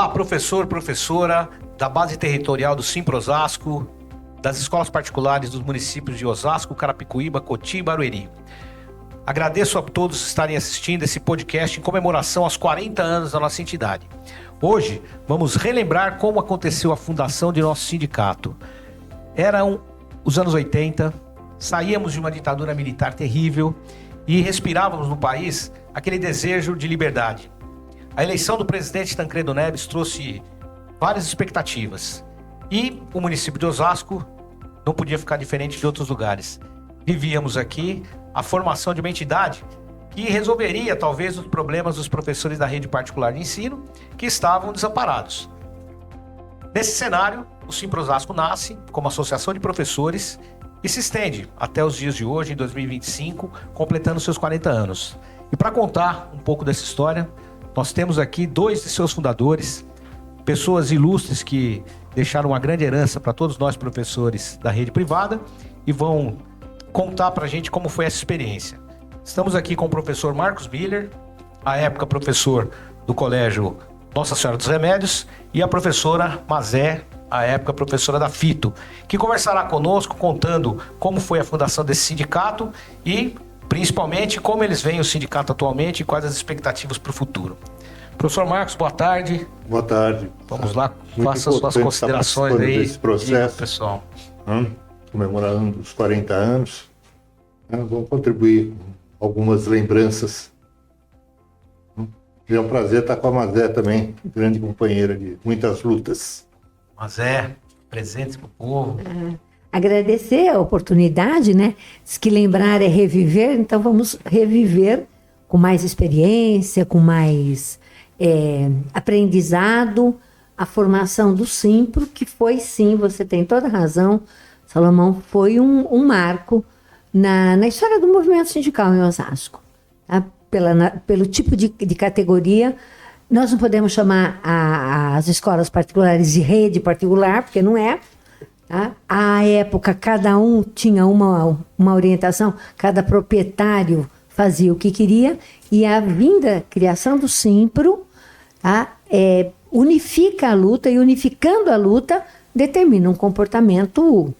Olá, professor, professora da base territorial do Simpro Osasco, das escolas particulares dos municípios de Osasco, Carapicuíba, Cotia e Barueri. Agradeço a todos estarem assistindo esse podcast em comemoração aos 40 anos da nossa entidade. Hoje, vamos relembrar como aconteceu a fundação de nosso sindicato. Eram os anos 80, saíamos de uma ditadura militar terrível e respirávamos no país aquele desejo de liberdade. A eleição do presidente Tancredo Neves trouxe várias expectativas e o município de Osasco não podia ficar diferente de outros lugares. Vivíamos aqui a formação de uma entidade que resolveria talvez os problemas dos professores da rede particular de ensino que estavam desamparados. Nesse cenário, o Simpro Osasco nasce como associação de professores e se estende até os dias de hoje, em 2025, completando seus 40 anos. E para contar um pouco dessa história, nós temos aqui dois de seus fundadores, pessoas ilustres que deixaram uma grande herança para todos nós professores da rede privada e vão contar para a gente como foi essa experiência. Estamos aqui com o professor Marcos Miller, à época professor do Colégio Nossa Senhora dos Remédios, e a professora Mazé, à época professora da FITO, que conversará conosco contando como foi a fundação desse sindicato e principalmente como eles veem o sindicato atualmente e quais as expectativas para o futuro. Professor Marcos, boa tarde. Boa tarde. Vamos lá, faça as suas considerações aí. Desse processo, pessoal. Comemorando os 40 anos. Vamos contribuir com algumas lembranças. É um prazer estar com a Mazé também, grande companheira de muitas lutas. Mazé, presente para o povo. Agradecer a oportunidade, né? Diz que lembrar é reviver, então vamos reviver com mais experiência, com mais aprendizado, a formação do Simpro, que foi sim, você tem toda a razão, Salomão, foi um marco na história do movimento sindical em Osasco. Tá? Pelo tipo de categoria, nós não podemos chamar as escolas particulares de rede particular, porque não é. Tá? À época, cada um tinha uma orientação, cada proprietário fazia o que queria, e a criação do Simpro, tá? Unifica a luta, e unificando a luta, determina um comportamento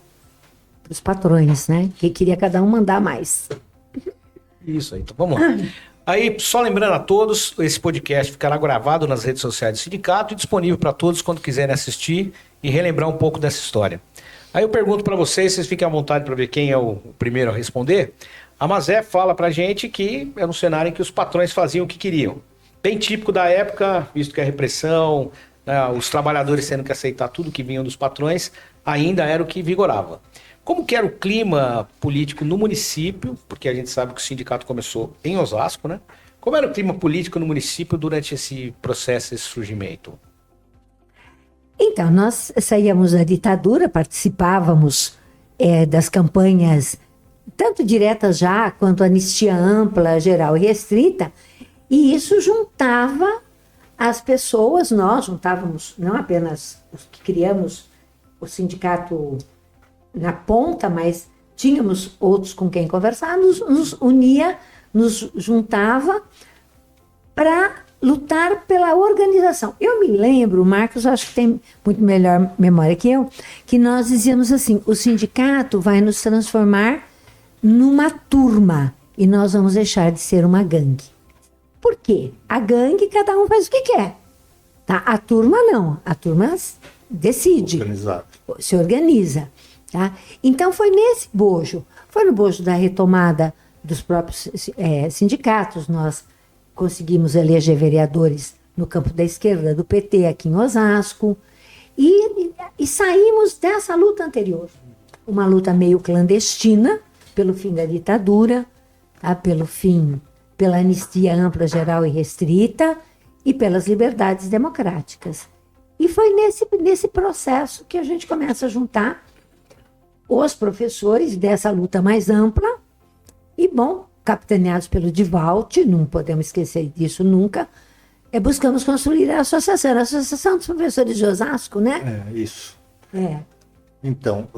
dos patrões, né? Que queria cada um mandar mais. Isso aí, então vamos lá. Aí, só lembrando a todos, esse podcast ficará gravado nas redes sociais do sindicato e disponível para todos quando quiserem assistir e relembrar um pouco dessa história. Aí eu pergunto para vocês fiquem à vontade para ver quem é o primeiro a responder. A Mazé fala pra gente que era um cenário em que os patrões faziam o que queriam. Bem típico da época, visto que a repressão, né, os trabalhadores tendo que aceitar tudo que vinham dos patrões, ainda era o que vigorava. Como que era o clima político no município, porque a gente sabe que o sindicato começou em Osasco, né? Como era o clima político no município durante esse processo, esse surgimento? Então, nós saíamos da ditadura, participávamos das campanhas, tanto diretas já, quanto anistia ampla, geral e restrita, e isso juntava as pessoas, nós juntávamos não apenas os que criamos o sindicato na ponta, mas tínhamos outros com quem conversar, nos unia, nos juntava para lutar pela organização. Eu me lembro, o Marcos acho que tem muito melhor memória que eu, que nós dizíamos assim, o sindicato vai nos transformar numa turma e nós vamos deixar de ser uma gangue. Por quê? A gangue, cada um faz o que quer. Tá? A turma não, a turma decide, se organiza. Tá? Então foi nesse bojo, foi no bojo da retomada dos próprios sindicatos, nós conseguimos eleger vereadores no campo da esquerda do PT aqui em Osasco e saímos dessa luta anterior, uma luta meio clandestina pelo fim da ditadura, tá? Pela anistia ampla, geral e restrita e pelas liberdades democráticas. E foi nesse processo que a gente começa a juntar os professores dessa luta mais ampla e, bom, capitaneados pelo Divalt, não podemos esquecer disso nunca, buscamos construir a Associação dos Professores de Osasco, né? Isso. É. Então,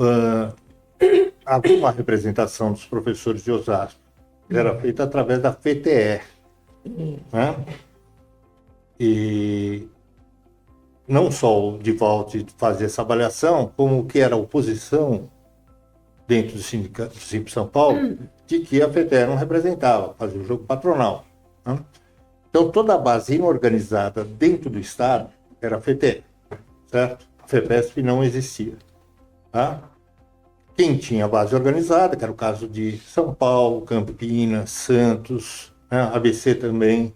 havia uma representação dos professores de Osasco, que era feita através da FTE. Né? E não só o Divaldi fazer essa avaliação, como o que era a oposição dentro do sindicato do Simples São Paulo, de que a FETER não representava, fazia o jogo patronal. Né? Então, toda a base inorganizada dentro do Estado era a FETER, certo? A FEPESP não existia. Tá? Quem tinha a base organizada, que era o caso de São Paulo, Campinas, Santos, né? ABC também,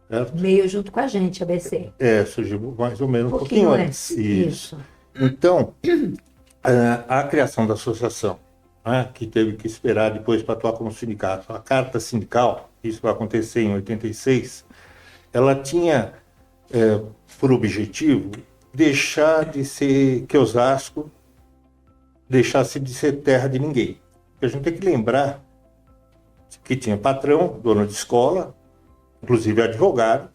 certo? Meio junto com a gente, ABC. Surgiu mais ou menos um pouquinho antes. Isso. Então, a criação da associação, né, que teve que esperar depois para atuar como sindicato, a carta sindical, isso vai acontecer em 86, ela tinha por objetivo deixar de ser, que Osasco deixasse de ser terra de ninguém. Porque a gente tem que lembrar que tinha patrão, dono de escola, inclusive advogado,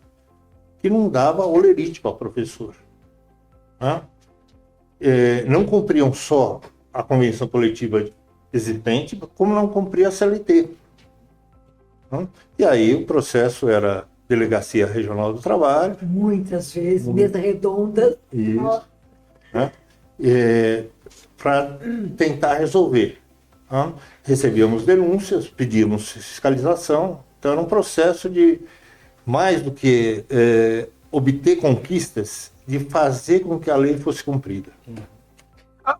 que não dava olerite para professor. Né? Não cumpriam só a convenção coletiva existente, como não cumpria a CLT. Né? E aí o processo era Delegacia Regional do Trabalho. Muitas vezes, mesa redonda. Isso. Né? Para tentar resolver. Né? Recebíamos denúncias, pedíamos fiscalização. Então era um processo de, mais do que obter conquistas, de fazer com que a lei fosse cumprida.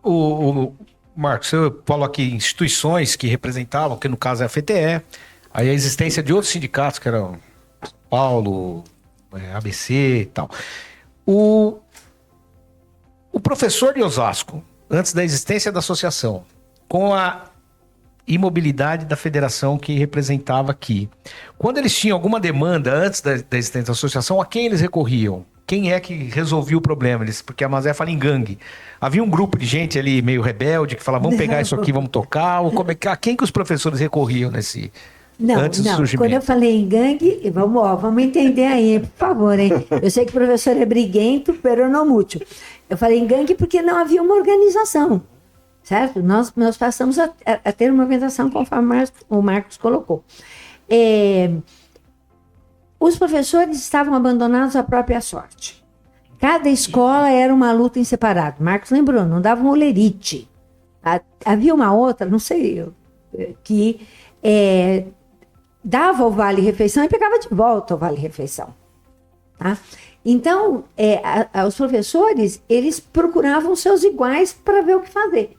O Marcos, você falou aqui instituições que representavam, que no caso é a FTE, aí a existência de outros sindicatos, que eram São Paulo, ABC e tal. O professor de Osasco, antes da existência da associação, com a imobilidade da federação que representava aqui, quando eles tinham alguma demanda antes da existência da associação, a quem eles recorriam? Quem é que resolvia o problema? Porque a Mazé fala em gangue. Havia um grupo de gente ali meio rebelde que falava, vamos pegar isso aqui, vamos tocar. Ou a quem que os professores recorriam antes do surgimento? Quando eu falei em gangue, vamos entender aí, por favor, hein? Eu sei que o professor é briguento, pero não mútil. Eu falei em gangue porque não havia uma organização, certo? Nós passamos a ter uma organização conforme o Marcos colocou. Os professores estavam abandonados à própria sorte. Cada escola era uma luta em separado. Marcos lembrou, não dava um olerite. Havia uma outra, não sei, que dava o vale-refeição e pegava de volta o vale-refeição. Tá? Então, os professores, eles procuravam seus iguais para ver o que fazer.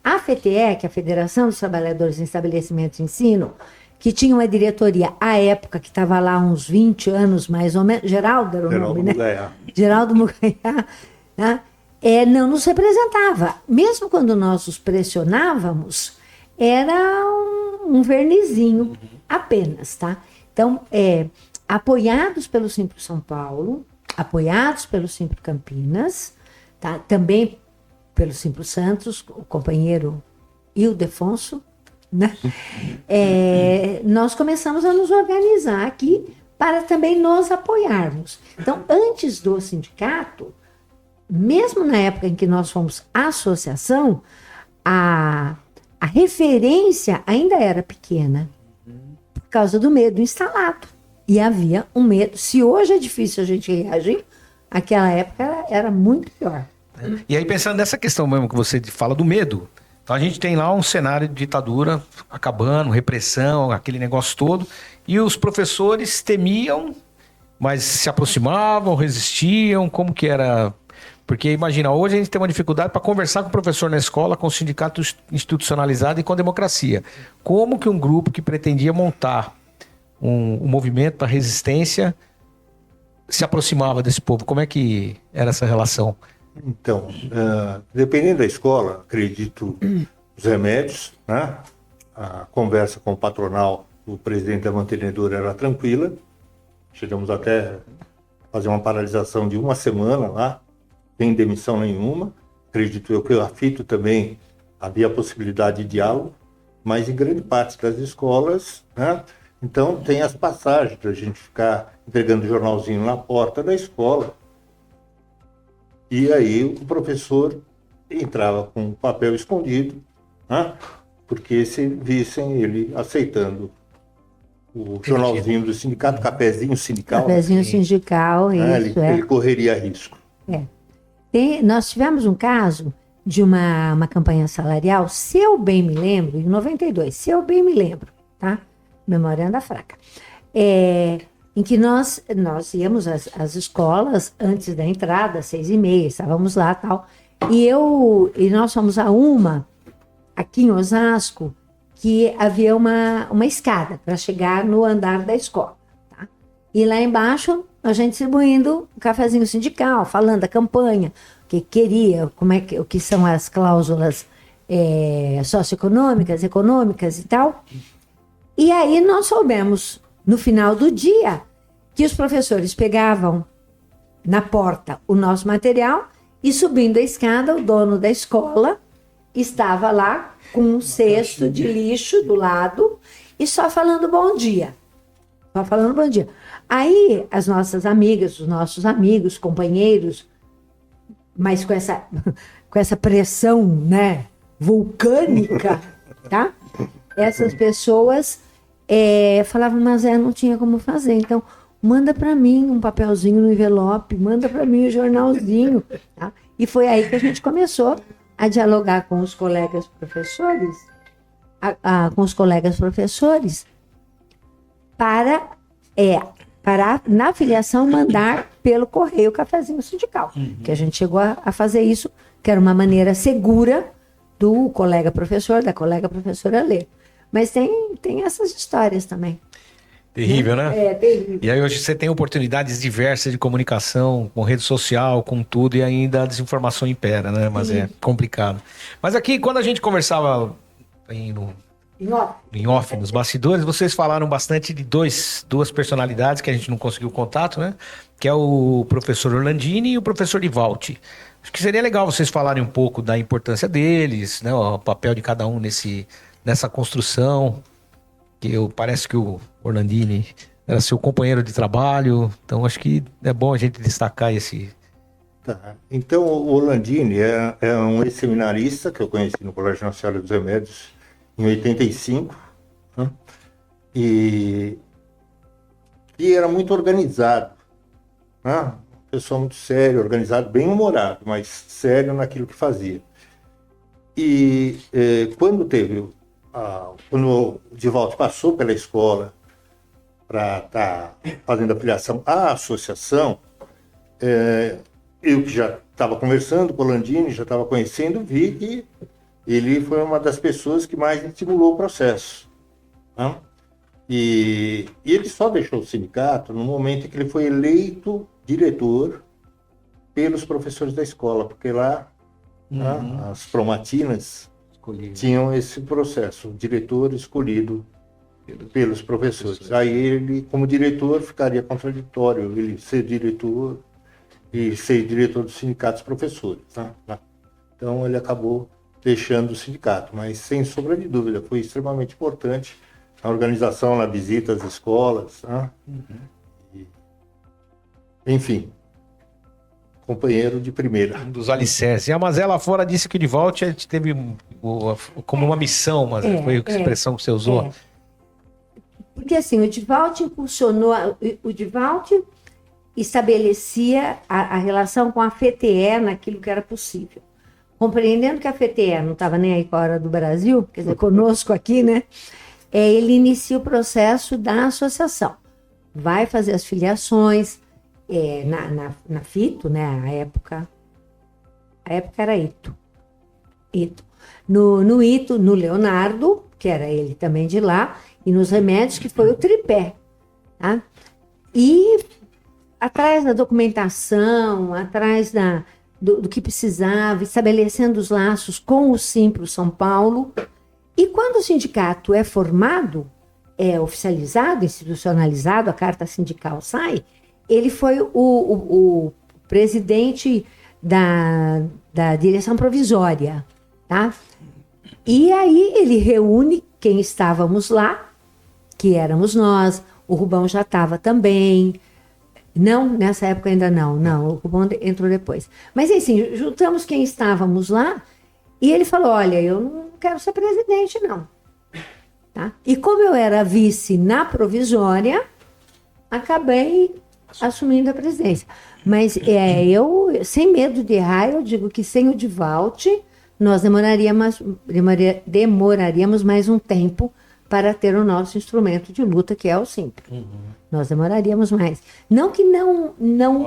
A FTE, que é a Federação dos Trabalhadores em Estabelecimentos de Ensino, que tinha uma diretoria, à época, que estava lá uns 20 anos, mais ou menos, Geraldo era o nome, né? Geraldo Mugaiá, né? Não nos representava. Mesmo quando nós os pressionávamos, era um vernizinho apenas, tá? Então, apoiados pelo Simples São Paulo, apoiados pelo Simples Campinas, tá? Também pelo Simples Santos, o companheiro Ildefonso, né? Nós começamos a nos organizar aqui para também nos apoiarmos. Então, antes do sindicato, mesmo na época em que nós fomos associação, a referência ainda era pequena, por causa do medo instalado. E havia um medo. Se hoje é difícil a gente reagir, naquela época era muito pior. E aí, pensando nessa questão mesmo que você fala do medo, então a gente tem lá um cenário de ditadura acabando, repressão, aquele negócio todo, e os professores temiam, mas se aproximavam, resistiam, como que era? Porque imagina, hoje a gente tem uma dificuldade para conversar com o professor na escola, com o sindicato institucionalizado e com a democracia. Como que um grupo que pretendia montar um movimento para resistência se aproximava desse povo? Como é que era essa relação? Então, dependendo da escola, acredito, os remédios, né? A conversa com o patronal, o presidente da mantenedora era tranquila. Chegamos até a fazer uma paralisação de uma semana lá, sem demissão nenhuma. Acredito eu que o AFITO também havia a possibilidade de diálogo, mas em grande parte das escolas, né? Então tem as passagens para a gente ficar entregando jornalzinho na porta da escola. E aí o professor entrava com um papel escondido, né? Porque se vissem ele aceitando o jornalzinho do sindicato, cafezinho sindical. Cafezinho sindical, né? isso, ele correria risco. Nós tivemos um caso de uma campanha salarial, se eu bem me lembro, em 92, se eu bem me lembro, tá? Memória anda fraca. Em que nós íamos às escolas antes da entrada, 6h30, estávamos lá e tal. E nós fomos a uma, aqui em Osasco, que havia uma escada para chegar no andar da escola. Tá? E lá embaixo, a gente distribuindo um cafezinho sindical, falando da campanha, o que queria, o que são as cláusulas socioeconômicas, econômicas e tal. E aí nós soubemos, no final do dia, que os professores pegavam na porta o nosso material e, subindo a escada, o dono da escola estava lá com um cesto de lixo do lado e só falando bom dia. Só falando bom dia. Aí as nossas amigas, os nossos amigos, companheiros, mas com essa pressão, né, vulcânica, tá? Essas pessoas falavam, mas não tinha como fazer. Então, manda para mim um papelzinho no envelope, manda para mim um jornalzinho. Tá? E foi aí que a gente começou a dialogar com os colegas professores, para na filiação mandar pelo correio o cafezinho sindical. Que a gente chegou a fazer isso, que era uma maneira segura do colega professor, da colega professora ler. Mas tem essas histórias também. Terrível, né? Terrível. E aí hoje você tem oportunidades diversas de comunicação, com rede social, com tudo, e ainda a desinformação impera, né? Mas é complicado. Mas aqui, quando a gente conversava em off, nos bastidores, vocês falaram bastante de duas personalidades que a gente não conseguiu contato, né? Que é o professor Orlandini e o professor Divalti. Acho que seria legal vocês falarem um pouco da importância deles, né? O papel de cada um nessa construção. Que parece que o Orlandini era seu companheiro de trabalho, então acho que é bom a gente destacar esse... Tá. Então, o Orlandini é um ex-seminarista que eu conheci no Colégio Nacional dos Remédios em 85, né? E era muito organizado, né? Uma pessoa muito séria, organizado, bem humorado, mas sério naquilo que fazia. E quando o Divalti passou pela escola para estar fazendo a filiação à associação, eu que já estava conversando com o Orlandini, já estava conhecendo, vi que ele foi uma das pessoas que mais estimulou o processo. Né? E ele só deixou o sindicato no momento em que ele foi eleito diretor pelos professores da escola, porque lá as promatinas tinham esse processo, o diretor escolhido pelos professores. Aí ele, como diretor, ficaria contraditório ele ser diretor e ser diretor do sindicato dos professores. Né? Então ele acabou deixando o sindicato, mas sem sombra de dúvida, foi extremamente importante na organização, na visita às escolas. Né? Enfim, companheiro de primeira. Um dos alicerces. E a Mazé lá fora disse que o Divalti a gente teve como uma missão, mas foi a expressão que você usou. Porque assim, o Divalti impulsionou, o Divalti estabelecia a relação com a FETE naquilo que era possível. Compreendendo que a FETE não estava nem aí com a hora do Brasil, quer dizer, conosco aqui, né? Ele inicia o processo da associação. Vai fazer as filiações, na FITO, né? A época era ITO. No ITO, no Leonardo, que era ele também de lá, e nos remédios, que foi o tripé. Tá? E atrás da documentação, atrás do que precisava, estabelecendo os laços com o Simpro São Paulo. E quando o sindicato é formado, é oficializado, institucionalizado, a carta sindical sai, ele foi o presidente da direção provisória, tá? E aí ele reúne quem estávamos lá, que éramos nós, o Rubão já estava também. Não, nessa época ainda não, o Rubão entrou depois. Mas assim, juntamos quem estávamos lá e ele falou, olha, eu não quero ser presidente, não. Tá? E como eu era vice na provisória, acabei assumindo a presidência. Mas eu, sem medo de errar, eu digo que sem o Divalti, nós demoraríamos mais um tempo para ter o nosso instrumento de luta, que é o Simpro. Nós demoraríamos mais. Não que não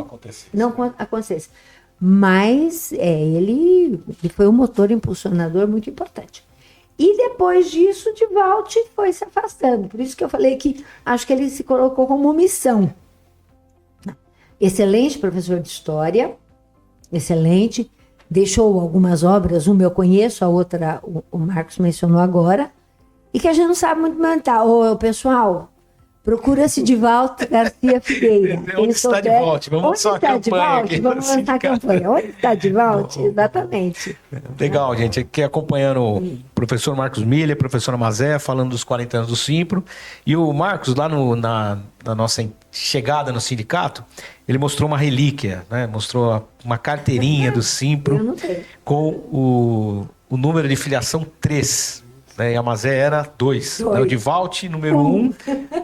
acontecesse. Mas ele foi um motor impulsionador muito importante. E depois disso, o Divalti foi se afastando. Por isso que eu falei que acho que ele se colocou como missão. Excelente professor de história, excelente. Deixou algumas obras, uma eu conheço, a outra o Marcos mencionou agora, e que a gente não sabe muito montar. Ô, pessoal, procura-se Divalti Garcia Figueira. Onde está Divalti? Vamos lançar uma campanha aqui. Vamos lançar a campanha. Onde está Divalti? Exatamente. Legal, gente. Aqui acompanhando o professor Marcos Miller, professora Mazé, falando dos 40 anos do Simpro. E o Marcos, lá na nossa chegada no sindicato, ele mostrou uma relíquia, né? Mostrou uma carteirinha do Simpro com o número de filiação 3. Né? E a Mazé era 2. Né? O Divalti, número 1,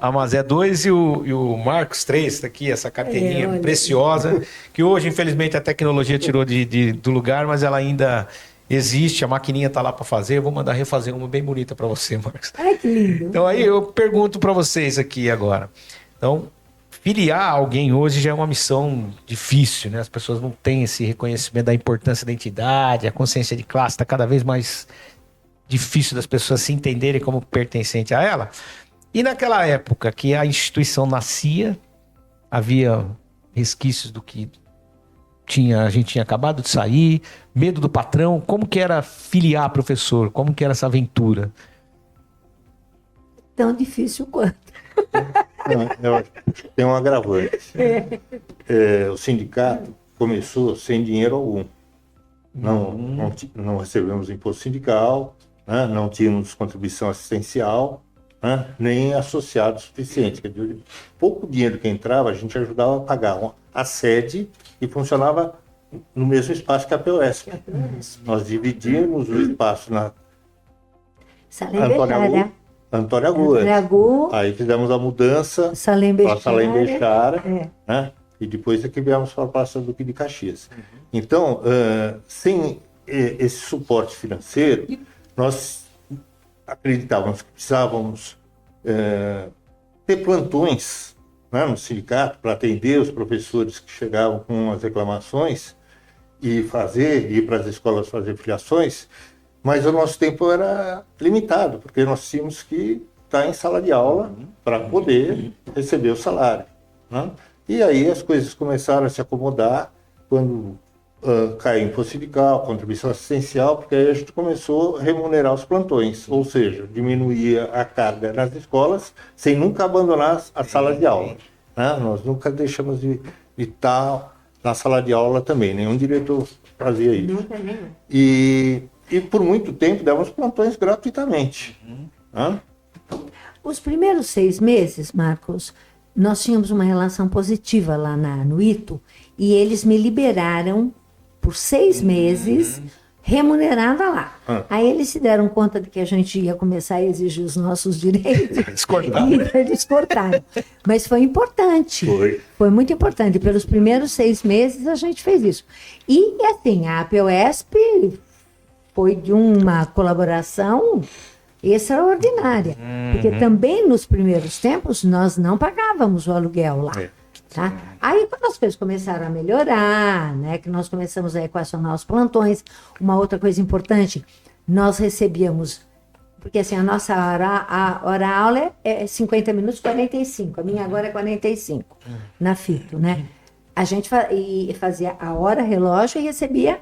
a Mazé 2 e o Marcos 3. Está aqui essa carteirinha preciosa, que hoje, infelizmente, a tecnologia tirou do lugar, mas ela ainda existe, a maquininha está lá para fazer. Eu vou mandar refazer uma bem bonita para você, Marcos. Ai, que lindo. Então aí eu pergunto para vocês aqui agora. Então, filiar alguém hoje já é uma missão difícil, né? As pessoas não têm esse reconhecimento da importância da entidade, a consciência de classe está cada vez mais difícil das pessoas se entenderem como pertencente a ela. E naquela época que a instituição nascia, havia resquícios do que a gente tinha acabado de sair, medo do patrão. Como que era filiar professor? Como que era essa aventura? Tão difícil quanto. Eu acho que tem um agravante. O sindicato começou sem dinheiro algum. Não recebemos imposto sindical, né? Não tínhamos contribuição assistencial, né? Nem associado suficiente. Quer dizer, pouco dinheiro que entrava, a gente ajudava a pagar a sede e funcionava no mesmo espaço que a POSP. Nós dividimos o espaço na Antônio Aguas. Aí fizemos a mudança para a Sala Embechara, né? E depois é que viemos para a Praça Duque de Caxias. Então, sem esse suporte financeiro, nós acreditávamos que precisávamos ter plantões, né, no sindicato para atender os professores que chegavam com as reclamações e ir para as escolas fazer filiações, mas o nosso tempo era limitado, porque nós tínhamos que estar em sala de aula para poder receber o salário, né? E aí as coisas começaram a se acomodar quando caiu imposto sindical, contribuição assistencial, porque aí a gente começou a remunerar os plantões, ou seja, diminuía a carga nas escolas sem nunca abandonar a sala de aula, né? Nós nunca deixamos de estar na sala de aula também, nenhum diretor fazia isso. E por muito tempo dávamos plantões gratuitamente. Né? Os primeiros 6 meses, Marcos, nós tínhamos uma relação positiva lá no ITO e eles me liberaram por 6 meses remunerada lá. Aí eles se deram conta de que a gente ia começar a exigir os nossos direitos. Eles cortaram. Mas foi importante. Foi muito importante. Pelos primeiros 6 meses a gente fez isso. E assim, a APOSP foi de uma colaboração extraordinária. Porque também nos primeiros tempos nós não pagávamos o aluguel lá. Tá? Aí quando as coisas começaram a melhorar, né, que nós começamos a equacionar os plantões, uma outra coisa importante, nós recebíamos, porque assim, a nossa hora-aula é 50 minutos, 45, a minha agora é 45, na FITO, né? A gente fazia a hora relógio e recebia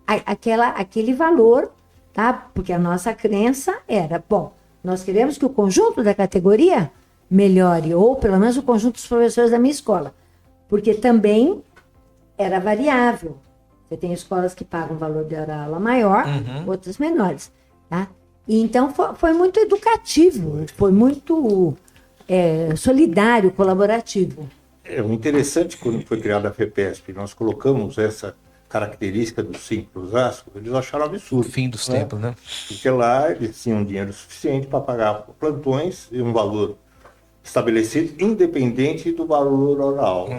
aquele valor, tá? Porque a nossa crença era, bom, nós queremos que o conjunto da categoria melhore, ou pelo menos o conjunto dos professores da minha escola, porque também era variável. Você tem escolas que pagam valor de hora-aula maior, outras menores, tá? E então foi muito educativo, foi muito solidário, colaborativo. O interessante, quando foi criada a FEPESP, nós colocamos essa característica do Simpro Osasco, eles acharam absurdo. Fim dos tempos, né? Porque lá eles tinham dinheiro suficiente para pagar plantões e um valor estabelecido, independente do valor oral.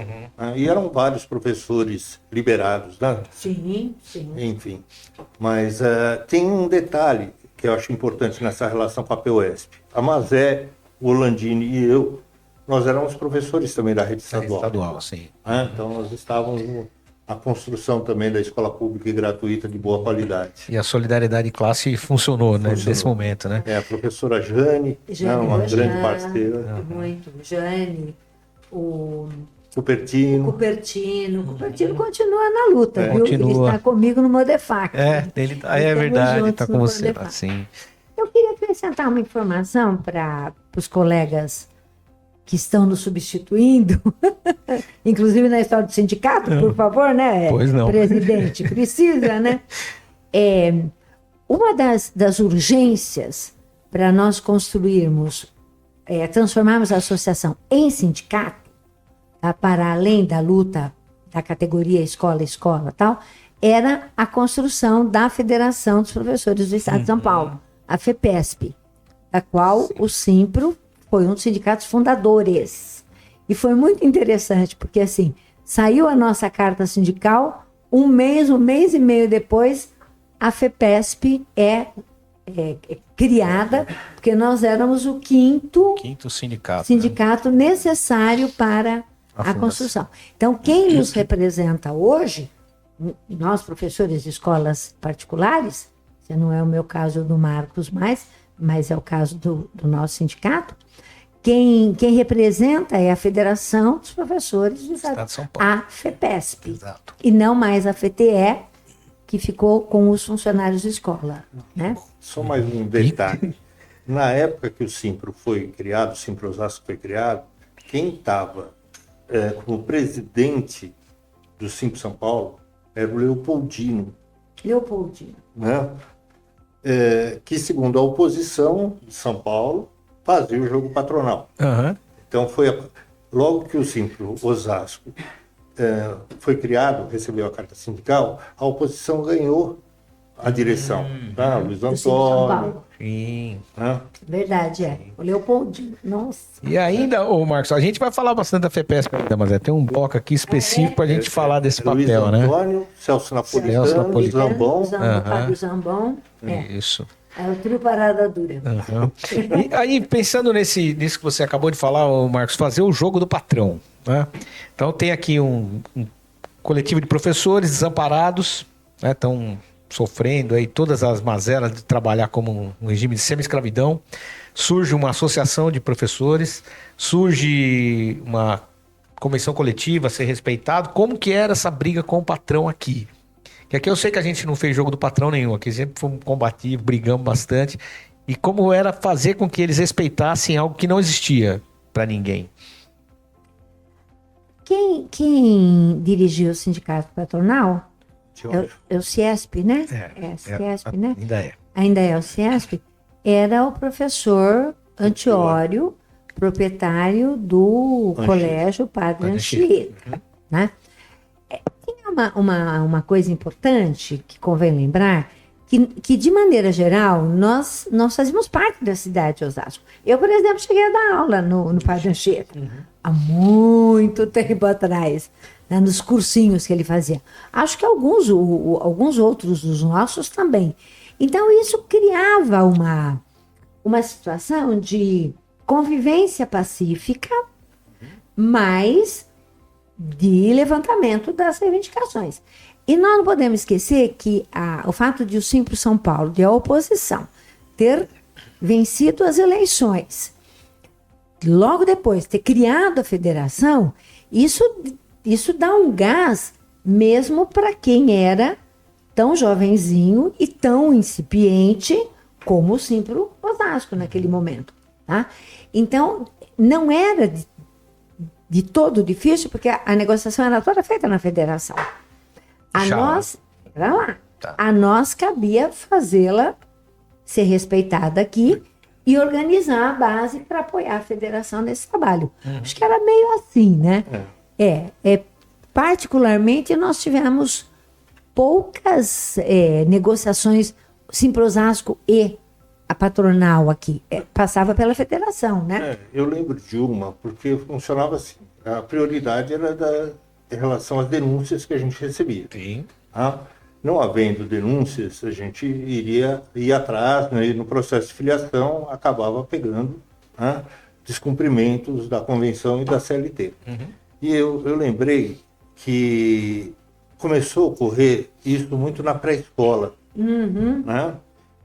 E eram vários professores liberados, né? Sim. Enfim. Mas tem um detalhe que eu acho importante nessa relação com a PUESP. A Mazé, o Landini e eu, nós éramos professores também da rede estadual. Estadual, sim. Então nós estávamos na construção também da escola pública e gratuita de boa qualidade. E a solidariedade de classe funcionou, né? Nesse momento, né? A professora Jane, uma grande parceira. Muito. Jane, o Cupertino. Cupertino continua na luta, viu? Continua. Ele está comigo no Modefac. É verdade, ele está com você. Modefac. Sim. Eu queria acrescentar uma informação para os colegas que estão nos substituindo, inclusive na história do sindicato, por favor, né? Pois não. Presidente, precisa, né? Uma das urgências para nós construirmos, transformarmos a associação em sindicato, tá, para além da luta da categoria escola e tal, era a construção da Federação dos Professores do Estado de São Paulo, a FEPESP, da qual o Simpro foi um dos sindicatos fundadores. E foi muito interessante, porque assim, saiu a nossa carta sindical, um mês e meio depois, a FEPESP é criada, porque nós éramos o quinto sindicato necessário para a construção. Então, quem nos representa hoje, nós professores de escolas particulares, esse não é o meu caso do Marcos mais, mas é o caso do nosso sindicato, quem representa é a Federação dos Professores do Estado de São Paulo, a FEPESP. Exato. E não mais a FTE, que ficou com os funcionários de escola. Né? Só mais um detalhe. Na época que o Simpro foi criado, o Simpro Osasco foi criado, quem estava como presidente do Simpro São Paulo era o Leopoldino. Né? Que, segundo a oposição de São Paulo, fazia o jogo patronal. Então, logo que o Simpro Osasco foi criado, recebeu a carta sindical, a oposição ganhou a direção. Tá? Luiz Antônio. Sim. Verdade, o Leopoldino. Nossa. E ainda, Marcos, a gente vai falar bastante da FEPESP ainda, mas tem um bloco aqui específico para a gente falar desse papel, Luiz Antônio, né? Celso Napolitano, Zambon. Fábio Zambon. Isso. É o trio Parada Dura. E aí, pensando nisso que você acabou de falar, Marcos, fazer o jogo do patrão. Né? Então tem aqui um coletivo de professores desamparados, né? Estão sofrendo aí todas as mazelas de trabalhar como um regime de semi-escravidão. Surge uma associação de professores, surge uma convenção coletiva a ser respeitado. Como que era essa briga com o patrão aqui? Que aqui eu sei que a gente não fez jogo do patrão nenhum, aqui sempre fomos combativos, brigamos bastante. E como era fazer com que eles respeitassem algo que não existia para ninguém? Quem dirigiu o sindicato patronal é o CIESP, né? CIESP, né? Ainda é o CIESP. Era o professor Antiório, proprietário do Colégio Padre Anchieta, né? Tem uma coisa importante que convém lembrar, que de maneira geral, nós fazíamos parte da cidade de Osasco. Eu, por exemplo, cheguei a dar aula no Padre Anchieta, há muito tempo atrás, né, nos cursinhos que ele fazia. Acho que alguns outros dos nossos também. Então, isso criava uma situação de convivência pacífica, mas de levantamento das reivindicações. E nós não podemos esquecer que o fato de o Simpro São Paulo, de a oposição, ter vencido as eleições, logo depois ter criado a federação, isso dá um gás mesmo para quem era tão jovenzinho e tão incipiente como o Simpro Osasco naquele momento. Tá? Então, não era de todo difícil, porque a negociação era toda feita na federação. A nós cabia fazê-la ser respeitada aqui e organizar a base para apoiar a federação nesse trabalho. Acho que era meio assim, né? Particularmente, nós tivemos poucas negociações Simpro Osasco e a patronal aqui? Passava pela federação, né? Eu lembro de uma, porque funcionava assim. A prioridade era em relação às denúncias que a gente recebia. Sim. Tá? Não havendo denúncias, a gente ia atrás, né, e no processo de filiação acabava pegando, né, descumprimentos da convenção e da CLT. Uhum. E eu lembrei que começou a ocorrer isso muito na pré-escola. Uhum. Né?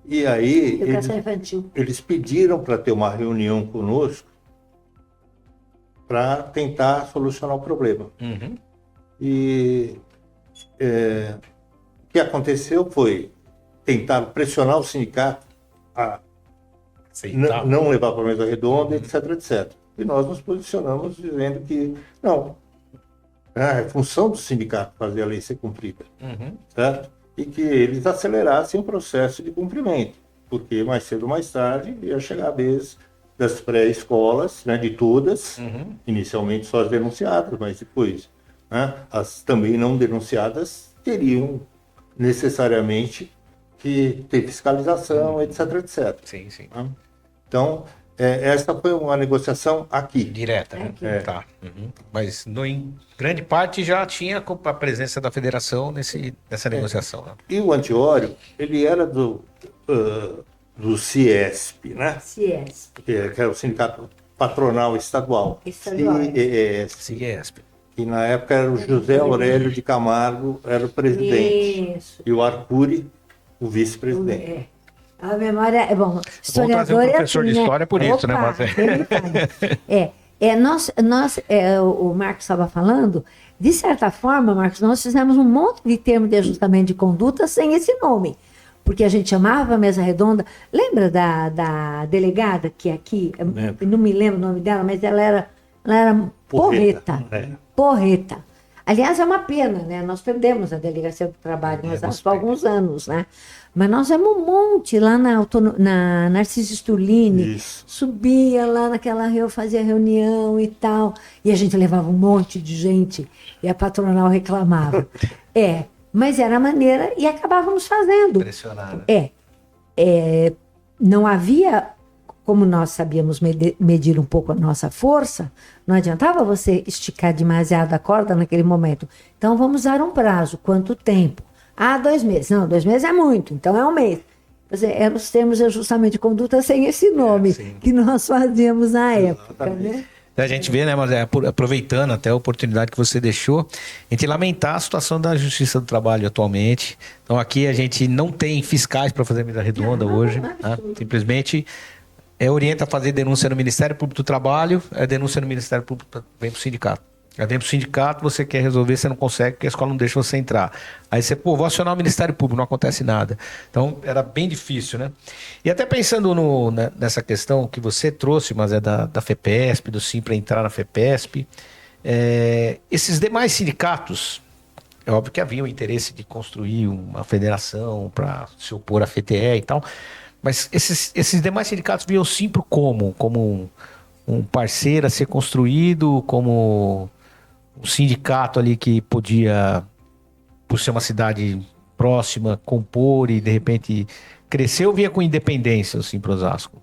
E aí Educação infantil. eles pediram para ter uma reunião conosco para tentar solucionar o problema. Uhum. E o que aconteceu foi tentar pressionar o sindicato a não levar para a mesa redonda, etc, etc. E nós nos posicionamos dizendo que não, é função do sindicato fazer a lei ser cumprida, Uhum. certo? E que eles acelerassem o processo de cumprimento, porque mais cedo ou mais tarde ia chegar a vez das pré-escolas, né, de todas, Uhum. inicialmente só as denunciadas, mas depois, né, as também não denunciadas teriam necessariamente que ter fiscalização, etc, etc. Sim, sim. Né? Então, essa foi uma negociação aqui. Direta, né? Aqui. Tá. Uhum. Mas em grande parte já tinha a presença da federação nessa negociação. Né? E o Antiório, ele era do CIESP, né? CIESP. Que é o Sindicato Patronal Estadual. Estadual. CIESP. E na época era o José Aurélio de Camargo, era o presidente. Isso. E o Arcuri, o vice-presidente. A memória é bom. Historiador trazer um professor de assim, história por isso, né, Opa, Marcelo? o Marcos estava falando, de certa forma, Marcos, nós fizemos um monte de termo de ajustamento de conduta sem esse nome, porque a gente chamava a mesa redonda. Lembra da delegada que aqui, Lembro. não me lembro o nome dela, mas ela era Porreta. Porreta. Aliás, é uma pena, né? Nós perdemos a Delegacia do Trabalho há alguns anos, né? Mas nós vemos um monte lá na Narciso Sturlini. Isso. Subia lá fazia reunião e tal. E a gente levava um monte de gente e a patronal reclamava. Mas era a maneira e acabávamos fazendo. Impressionado. Não havia, como nós sabíamos medir um pouco a nossa força, não adiantava você esticar demasiado a corda naquele momento. Então vamos dar um prazo. Quanto tempo? 2 meses. Não, 2 meses é muito, então é 1 mês. Eram os termos de ajustamento de conduta sem esse nome que nós fazíamos na época, né? A gente vê, né, mas aproveitando até a oportunidade que você deixou, a gente lamentar a situação da Justiça do Trabalho atualmente. Então aqui a gente não tem fiscais para fazer mesa redonda hoje. Né? Simplesmente orienta a fazer denúncia no Ministério Público do Trabalho, a denúncia no Ministério Público vem para o sindicato. Aí vem para o sindicato, você quer resolver, você não consegue, porque a escola não deixa você entrar. Aí você, vou acionar o Ministério Público, não acontece nada. Então, era bem difícil, né? E até pensando nessa questão que você trouxe, mas é da FEPESP, do SIM para entrar na FEPESP, esses demais sindicatos, é óbvio que havia o interesse de construir uma federação para se opor à FTE e tal, mas esses demais sindicatos viam o SIMPRO como um parceiro a ser construído, como um sindicato ali que podia, por ser uma cidade próxima, compor e de repente crescer, ou via com independência o SIMPRO Osasco?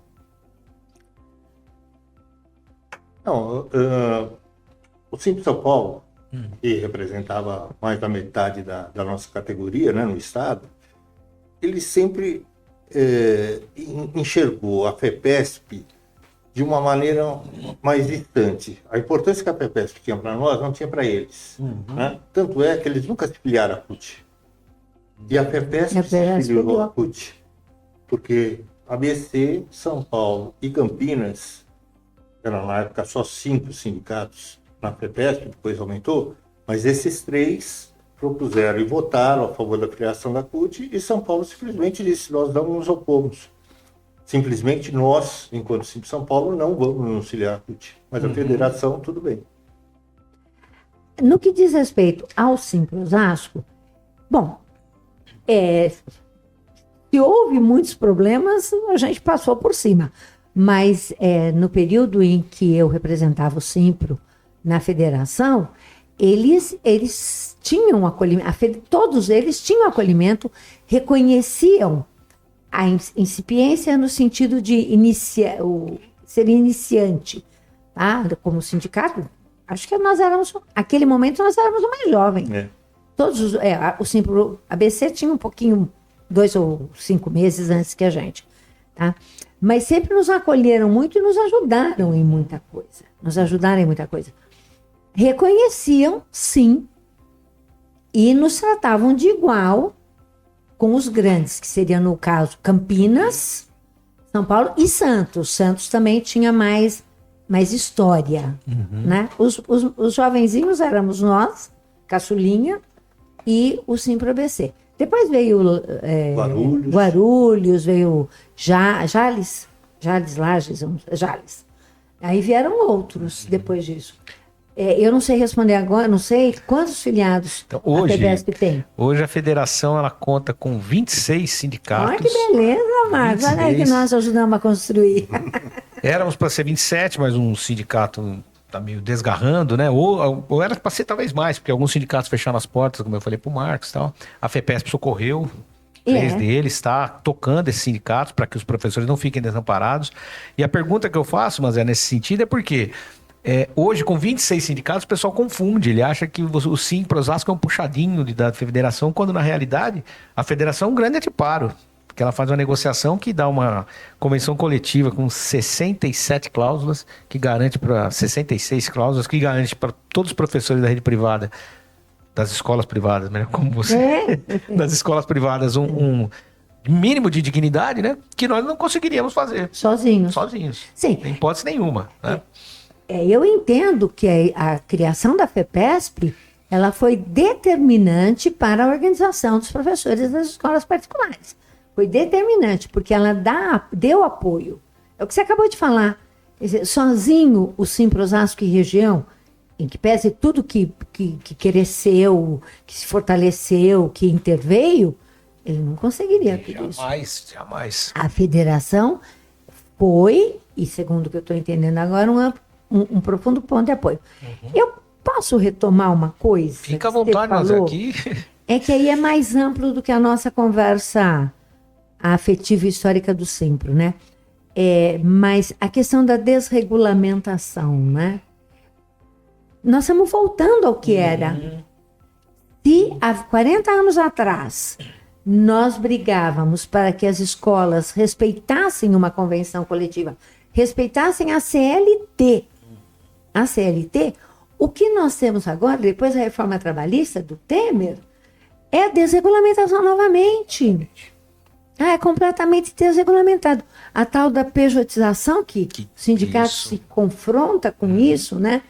Não, o SIMPRO São Paulo, que representava mais da metade da nossa categoria, né, no estado, ele sempre enxergou a FEPESP de uma maneira mais distante. A importância que a FEPESP tinha para nós, não tinha para eles. Né? Tanto é que eles nunca se filiaram à CUT. E a FEPESP se filiou à CUT. Porque ABC, São Paulo e Campinas, eram na época só 5 sindicatos na FEPESP, depois aumentou, mas esses 3 propuseram e votaram a favor da criação da CUT, e São Paulo simplesmente disse, nós não nos opomos. Simplesmente nós, enquanto SIMPRO São Paulo, não vamos nos filiar à CUT. Mas a federação, tudo bem. No que diz respeito ao SIMPRO Osasco, bom, se houve muitos problemas, a gente passou por cima. Mas no período em que eu representava o SIMPRO na federação, eles tinham acolhimento, todos eles tinham acolhimento, reconheciam a incipiência no sentido de ser iniciante, tá? Como sindicato, acho que naquele momento nós éramos o mais jovem. O Simpro ABC tinha um pouquinho, 2 ou 5 meses antes que a gente, tá? Mas sempre nos acolheram muito e nos ajudaram em muita coisa. Reconheciam, sim, e nos tratavam de igual com os grandes, que seria, no caso, Campinas, São Paulo e Santos. Santos também tinha mais história, né? Os jovenzinhos éramos nós, caçulinha, e o Simpro ABC. Depois veio Guarulhos, veio Jales. Aí vieram outros depois disso. Eu não sei responder agora, não sei quantos filiados Então, a FEPESP tem. Hoje a federação ela conta com 26 sindicatos. Olha que beleza, Marcos. Olha aí que nós ajudamos a construir. Éramos para ser 27, mas um sindicato está meio desgarrando, né? Ou era para ser talvez mais, porque alguns sindicatos fecharam as portas, como eu falei para o Marcos e tal. A FEPESP socorreu. 3 deles está tocando esses sindicatos para que os professores não fiquem desamparados. E a pergunta que eu faço, mas é nesse sentido, é porque hoje, com 26 sindicatos, o pessoal confunde. Ele acha que o Simpro Osasco é um puxadinho da federação, quando na realidade a federação é um grande anteparo. Porque ela faz uma negociação que dá uma convenção coletiva com 67 cláusulas, que garante para 66 cláusulas, que garante para todos os professores da rede privada, das escolas privadas, né? Como você, das escolas privadas, um mínimo de dignidade, né? Que nós não conseguiríamos fazer. Sozinhos. Sim. Sem hipótese nenhuma, né? Eu entendo que a criação da FEPESP, ela foi determinante para a organização dos professores das escolas particulares. Foi determinante, porque ela deu apoio. É o que você acabou de falar. Quer dizer, sozinho, o Simpro Osasco e região, em que pese tudo que cresceu, que se fortaleceu, que interveio, ele não conseguiria tudo isso. Jamais. A federação foi, e segundo o que eu estou entendendo agora, um profundo ponto de apoio. Eu posso retomar uma coisa? Fica à vontade, mas aqui... É que aí é mais amplo do que a nossa conversa afetiva e histórica do Simpro, né? Mas a questão da desregulamentação, né? Nós estamos voltando ao que era. Se há 40 anos atrás nós brigávamos para que as escolas respeitassem uma convenção coletiva, respeitassem a CLT, o que nós temos agora, depois da reforma trabalhista do Temer, é a desregulamentação novamente. É completamente desregulamentado. A tal da pejotização, que o sindicato se confronta com isso, né?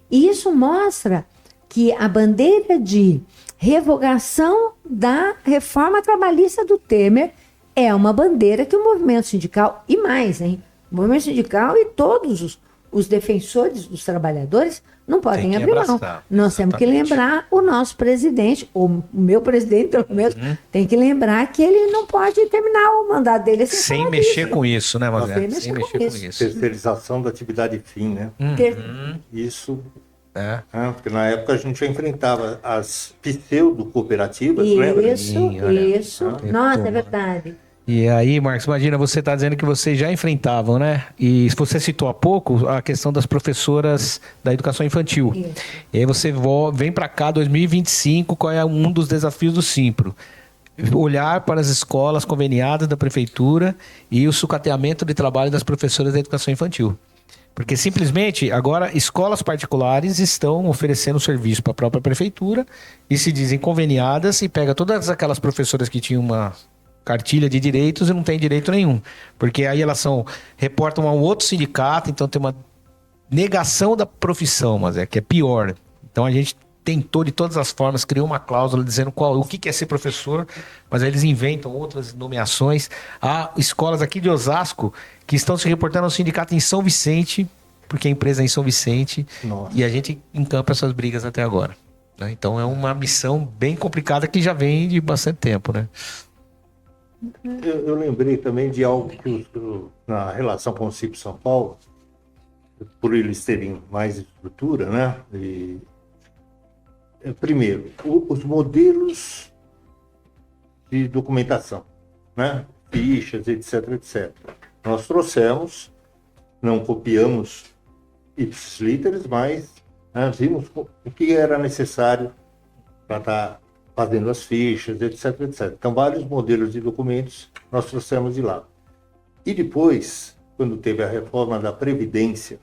E isso mostra que a bandeira de revogação da reforma trabalhista do Temer é uma bandeira que o movimento sindical, e mais, hein? O movimento sindical e todos os defensores dos trabalhadores não podem abrir mão. Nós temos que lembrar o nosso presidente, o meu presidente, pelo menos, tem que lembrar que ele não pode terminar o mandato dele sem mexer com isso, né, Magé? Sem mexer com isso. Terceirização da atividade fim, né? Isso. Porque na época a gente já enfrentava as pseudo-cooperativas, lembra? Isso. Nossa, é verdade. E aí, Marcos, imagina, você está dizendo que vocês já enfrentavam, né? E você citou há pouco a questão das professoras da educação infantil. Isso. E aí você vem para cá, 2025, qual é um dos desafios do Simpro? Olhar para as escolas conveniadas da prefeitura e o sucateamento de trabalho das professoras da educação infantil. Porque simplesmente, agora, escolas particulares estão oferecendo serviço para a própria prefeitura e se dizem conveniadas e pega todas aquelas professoras que tinham uma cartilha de direitos e não tem direito nenhum. Porque aí elas reportam a um outro sindicato, então tem uma negação da profissão, mas que é pior. Então a gente tentou de todas as formas, criou uma cláusula dizendo o que é ser professor, mas aí eles inventam outras nomeações. Há escolas aqui de Osasco que estão se reportando ao sindicato em São Vicente, porque a empresa é em São Vicente. Nossa. E a gente encampa essas brigas até agora, né? Então é uma missão bem complicada que já vem de bastante tempo, né? Eu lembrei também de algo que na relação com o CIP São Paulo, por eles terem mais estrutura, né? Primeiro, os modelos de documentação, né? fichas, etc, etc. Nós trouxemos, não copiamos ipsis literis, mas vimos o que era necessário para estar fazendo as fichas, etc, etc. Então, vários modelos de documentos nós trouxemos de lá. E depois, quando teve a reforma da Previdência,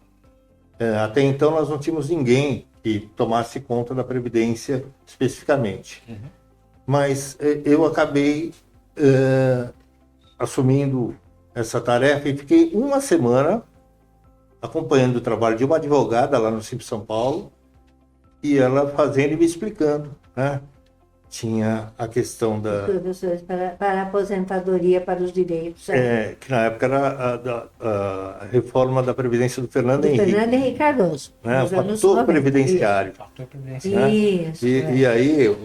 até então nós não tínhamos ninguém que tomasse conta da Previdência especificamente. Mas eu acabei assumindo essa tarefa e fiquei uma semana acompanhando o trabalho de uma advogada lá no Simples São Paulo, e ela fazendo e me explicando, né? Tinha a questão da... Professores para a aposentadoria, para os direitos. que na época era a reforma da Previdência do Fernando Henrique. Fernando Henrique Cardoso. Né? O fator previdenciário. Né? Isso. E aí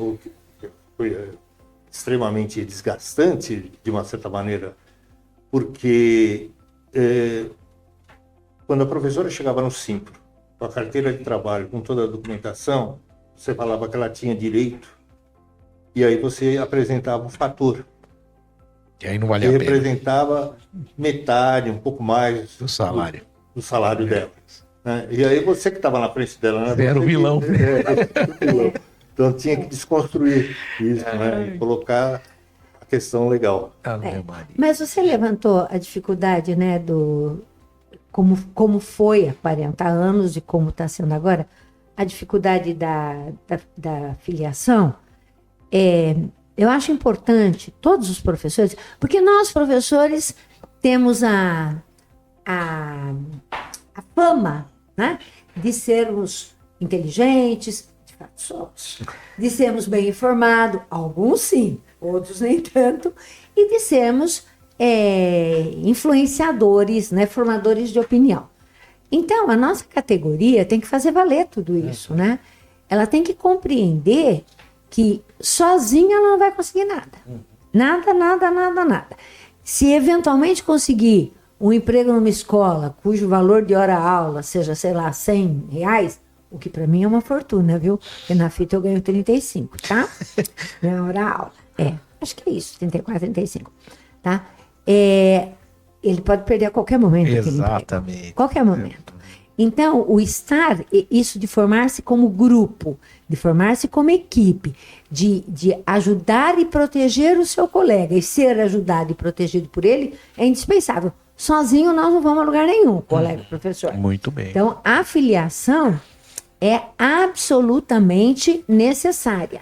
foi extremamente desgastante, de uma certa maneira, porque quando a professora chegava no Simpro, com a carteira de trabalho, com toda a documentação, você falava que ela tinha direito, e aí você apresentava um fator. E aí não vale Que a pena. representava metade, um pouco mais Do salário. do salário dela. Né? E aí você que estava na frente dela... Né? Era o Você vilão. que- vilão. Então tinha que desconstruir isso, né? E colocar a questão legal. Mas você levantou a dificuldade, né, como foi há 40 anos e como está sendo agora, a dificuldade da filiação. Eu acho importante, todos os professores, porque nós, professores, temos a fama, né, de sermos inteligentes, de fato somos, de sermos bem informados, alguns sim, outros nem tanto, e de sermos influenciadores, né, formadores de opinião. Então, a nossa categoria tem que fazer valer tudo isso, né? Ela tem que compreender que sozinha ela não vai conseguir nada. Nada. Se eventualmente conseguir um emprego numa escola cujo valor de hora-aula seja, sei lá, R$100, o que para mim é uma fortuna, viu? Porque na fita eu ganho 35, tá? Na hora-aula. Acho que é isso, 34, 35, tá? Ele pode perder a qualquer momento. Exatamente. Qualquer momento. Então, o estar, isso de formar-se como grupo, de formar-se como equipe, de ajudar e proteger o seu colega e ser ajudado e protegido por ele é indispensável. Sozinho nós não vamos a lugar nenhum, colega professor. Muito bem. Então, a filiação é absolutamente necessária.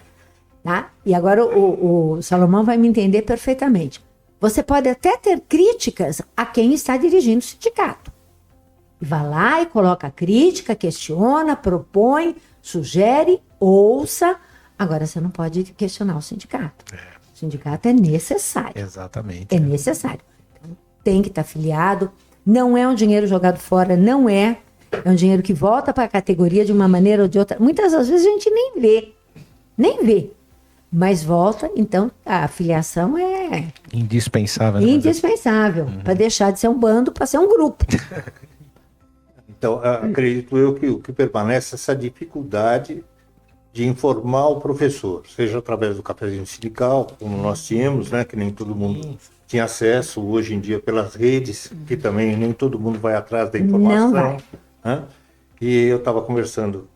Tá? E agora o Salomão vai me entender perfeitamente. Você pode até ter críticas a quem está dirigindo o sindicato. Vai lá e coloca a crítica, questiona, propõe, sugere, ouça. Agora, você não pode questionar o sindicato. O sindicato é necessário. Exatamente. É necessário. Então, tem que estar filiado. Não é um dinheiro jogado fora, não é. É um dinheiro que volta para a categoria de uma maneira ou de outra. Muitas das vezes a gente nem vê. Mas volta, então a filiação é Indispensável. Né? indispensável para deixar de ser um bando para ser um grupo. Então, acredito eu que o que permanece é essa dificuldade de informar o professor, seja através do cafezinho sindical, como nós tínhamos, né, que nem todo mundo tinha acesso, hoje em dia pelas redes, que também nem todo mundo vai atrás da informação. Não vai. Né? E eu estava conversando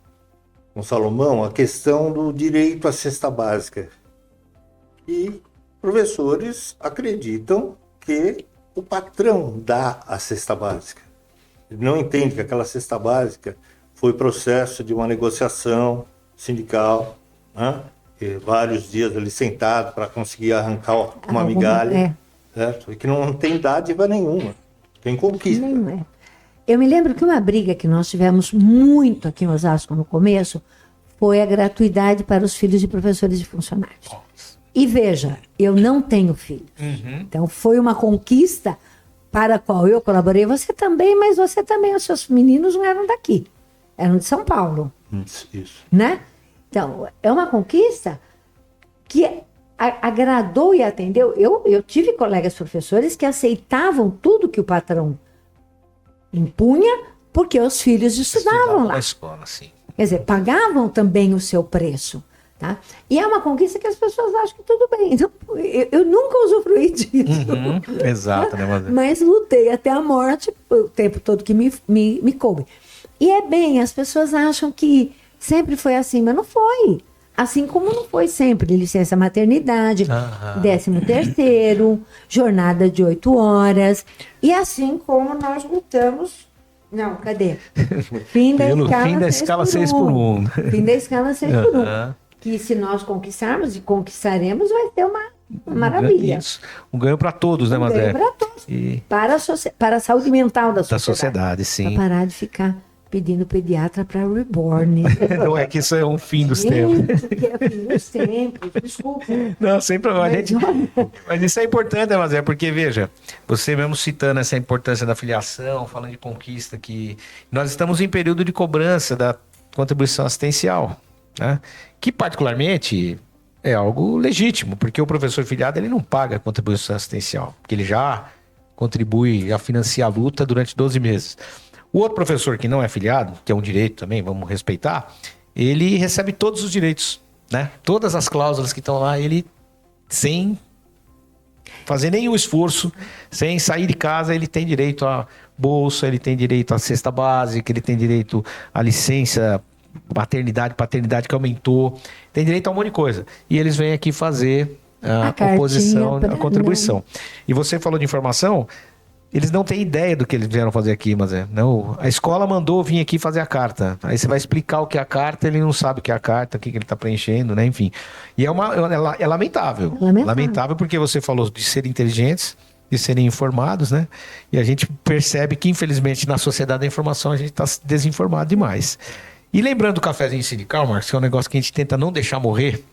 com o Salomão a questão do direito à cesta básica. E professores acreditam que o patrão dá a cesta básica. Não entende que aquela cesta básica foi processo de uma negociação sindical, né? E vários dias ali sentado para conseguir arrancar uma migalha, certo? E que não tem dádiva nenhuma, tem conquista. Não é. Eu me lembro que uma briga que nós tivemos muito aqui em Osasco no começo foi a gratuidade para os filhos de professores e funcionários. E veja, eu não tenho filhos. Então foi uma conquista para a qual eu colaborei. Você também, mas você também, os seus meninos não eram daqui, eram de São Paulo. Isso. Né? Então, é uma conquista que agradou e atendeu. Eu tive colegas professores que aceitavam tudo que o patrão impunha, porque os filhos estudavam lá. Na escola, sim. Quer dizer, pagavam também o seu preço. Tá? E é uma conquista que as pessoas acham que tudo bem. Então, eu nunca usufruí disso. Exato, né, Mas lutei até a morte o tempo todo que me coube. E é bem, as pessoas acham que sempre foi assim, mas não foi. Assim como não foi sempre. Licença maternidade, 13º, jornada de 8 horas. E assim como nós lutamos... Não, cadê? Fim da escala 6 por 1. Fim da escala 6 por 1. Que se nós conquistarmos e conquistaremos, vai ser uma maravilha. Isso. Um ganho para todos, né, Mazé? Um ganho para todos. Para a saúde mental da sociedade. Da sociedade, sim. Para parar de ficar pedindo pediatra para reborn. Não é que isso é um fim dos tempos. Que é fim dos tempos, desculpa. Não, sempre a gente... Mas isso é importante, né, Mazé? Porque, veja, você mesmo citando essa importância da filiação, falando de conquista, que nós estamos em período de cobrança da contribuição assistencial, né? Que particularmente é algo legítimo, porque o professor filiado ele não paga a contribuição assistencial, porque ele já contribui a financiar a luta durante 12 meses. O outro professor que não é filiado, que é um direito também, vamos respeitar, ele recebe todos os direitos, né? Todas as cláusulas que estão lá, ele sem fazer nenhum esforço, sem sair de casa, ele tem direito à bolsa, ele tem direito à cesta básica, ele tem direito à licença paternidade que aumentou, tem direito a um monte de coisa. E eles vêm aqui fazer a oposição, a contribuição. E você falou de informação, eles não têm ideia do que eles vieram fazer aqui, mas não, a escola mandou vir aqui fazer a carta. Aí você vai explicar o que é a carta, ele não sabe o que é a carta, o que ele está preenchendo, né? Enfim. E é lamentável. Lamentável porque você falou de serem inteligentes, de serem informados, né? E a gente percebe que, infelizmente, na sociedade da informação, a gente está desinformado demais. E lembrando do cafezinho sindical, Marcos, que é um negócio que a gente tenta não deixar morrer.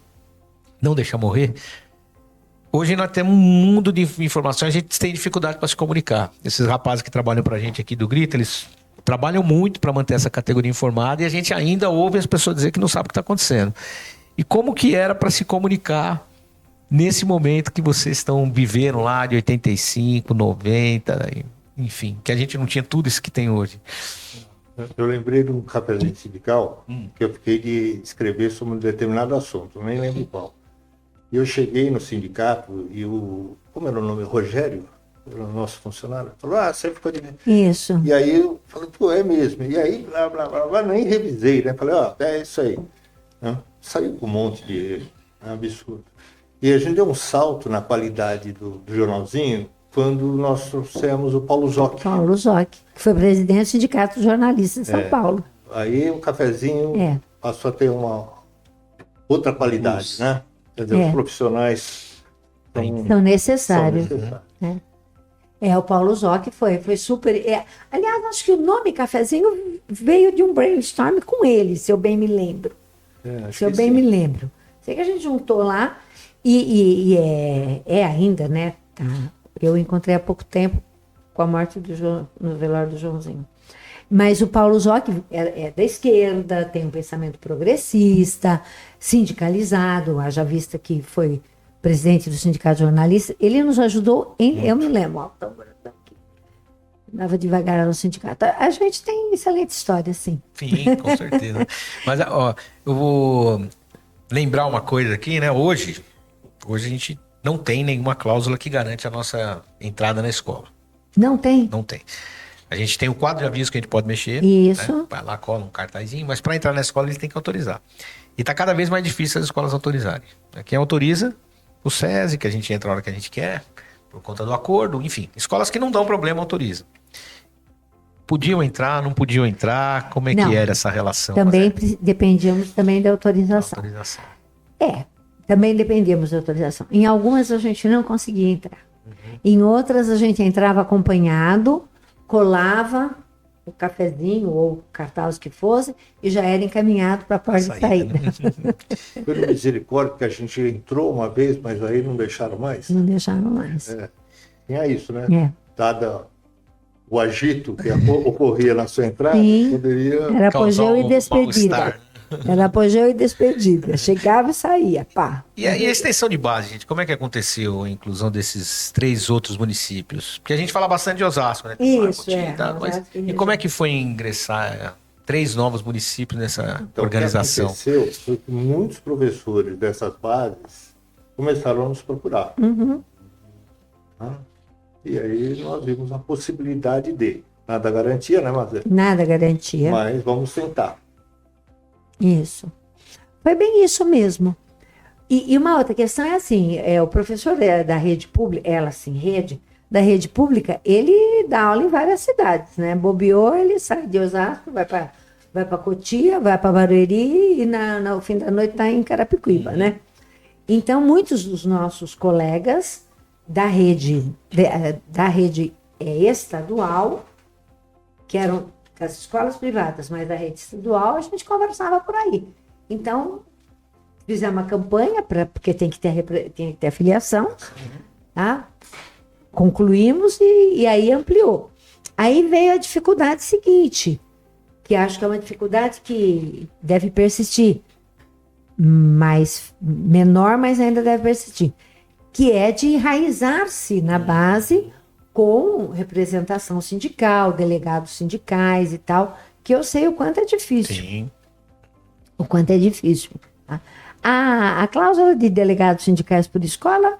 Hoje nós temos um mundo de informações, a gente tem dificuldade para se comunicar. Esses rapazes que trabalham para a gente aqui do Grita, eles trabalham muito para manter essa categoria informada e a gente ainda ouve as pessoas dizer que não sabe o que está acontecendo. E como que era para se comunicar nesse momento que vocês estão vivendo lá de 85, 90, enfim, que a gente não tinha tudo isso que tem hoje. Eu lembrei de um cafezinho sindical que eu fiquei de escrever sobre um determinado assunto, nem lembro qual. E eu cheguei no sindicato e como era o nome? Rogério, o nosso funcionário, falou, você ficou de... Isso. E aí eu falei, pô, é mesmo. E aí, blá, blá, blá, blá, nem revisei, né? Falei, é isso aí. Saiu com um monte de erro, absurdo. E a gente deu um salto na qualidade do jornalzinho quando nós trouxemos o Paulo Zoc. Paulo Zoc, que foi presidente do Sindicato de Jornalistas de São Paulo. Aí o cafezinho passou a ter uma outra qualidade, né? Quer dizer, os profissionais são necessários. O Paulo Zoc foi super... aliás, acho que o nome cafezinho veio de um brainstorm com ele, se eu bem me lembro. Me lembro. Sei que a gente juntou lá e ainda, né? Tá. Eu encontrei há pouco tempo com a morte no velório do Joãozinho. Mas o Paulo Zoc é da esquerda, tem um pensamento progressista, sindicalizado, haja vista que foi presidente do Sindicato de Jornalistas. Ele nos ajudou, eu me lembro, andava devagar no sindicato. A gente tem excelente história, sim. Sim, com certeza. Mas, eu vou lembrar uma coisa aqui, né? Hoje a gente não tem nenhuma cláusula que garante a nossa entrada na escola. Não tem? Não tem. A gente tem o quadro de aviso que a gente pode mexer. Isso. Né? Vai lá, cola um cartazinho, mas para entrar na escola eles têm que autorizar. E está cada vez mais difícil as escolas autorizarem. Quem autoriza? O SESI, que a gente entra na hora que a gente quer, por conta do acordo, enfim. Escolas que não dão problema autorizam. Podiam entrar, não podiam entrar? Como é que era essa relação? Também dependíamos também da autorização. Também dependíamos da autorização. Em algumas a gente não conseguia entrar. Em outras a gente entrava acompanhado, colava o cafezinho ou o cartaz que fosse e já era encaminhado para a porta de saída. Pelo misericórdia que a gente entrou uma vez, mas aí não deixaram mais. Não deixaram mais. Tinha isso, né? Dada o agito que ocorria na sua entrada, poderia... Era apogeu e despedida. Era apogeu e despedida. Chegava e saía, pá. E a extensão de base, gente? Como é que aconteceu a inclusão desses 3 outros municípios? Porque a gente fala bastante de Osasco, né? Isso, E como é que foi ingressar 3 novos municípios nessa Então, organização. O que aconteceu foi que muitos professores dessas bases começaram a nos procurar. Tá? E aí nós vimos a possibilidade de. Nada garantia, né, Mazé? Nada garantia. Mas vamos tentar. Isso. Foi bem isso mesmo. E uma outra questão é assim, o professor da rede pública, ela sim, da rede pública, ele dá aula em várias cidades, né? Bobeou, ele sai de Osasco, vai para Cotia, vai para Barueri e no fim da noite está em Carapicuíba, né? Então, muitos dos nossos colegas da rede estadual, que eram das escolas privadas, mas da rede estadual, a gente conversava por aí. Então, fizemos uma campanha, porque tem que ter afiliação, tá? Concluímos e aí ampliou. Aí veio a dificuldade seguinte, que acho que é uma dificuldade que deve persistir, menor, mas ainda deve persistir, que é de enraizar-se na base com representação sindical, delegados sindicais e tal, que eu sei o quanto é difícil. Sim. O quanto é difícil. Tá? A cláusula de delegados sindicais por escola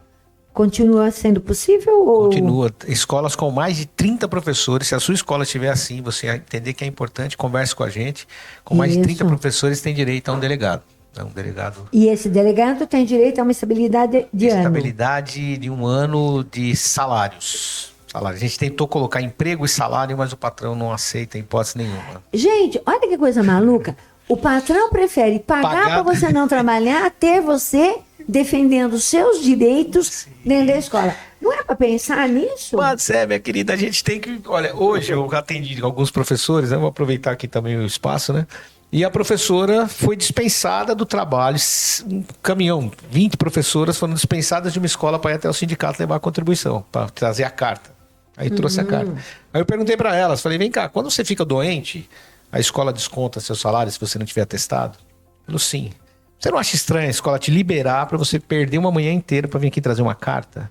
continua sendo possível? Continua. Escolas com mais de 30 professores, se a sua escola estiver assim, você entender que é importante, converse com a gente. Com mais de 30 professores tem direito a um delegado. É um delegado. E esse delegado tem direito a uma estabilidade de ano? Estabilidade de 1 ano de salários. A gente tentou colocar emprego e salário, mas o patrão não aceita em hipótese nenhuma. Gente, olha que coisa maluca. O patrão prefere pagar para você não trabalhar, ter você defendendo os seus direitos dentro da escola. Não é para pensar nisso? Mas minha querida, a gente tem que... Olha, hoje eu atendi alguns professores, né? Vou aproveitar aqui também o espaço, né? E a professora foi dispensada do trabalho, um caminhão, 20 professoras foram dispensadas de uma escola para ir até o sindicato levar a contribuição, para trazer a carta. Aí trouxe a carta. Aí eu perguntei para elas, falei, vem cá, quando você fica doente, a escola desconta seu salário se você não tiver atestado? Falei, sim. Você não acha estranho a escola te liberar para você perder uma manhã inteira para vir aqui trazer uma carta?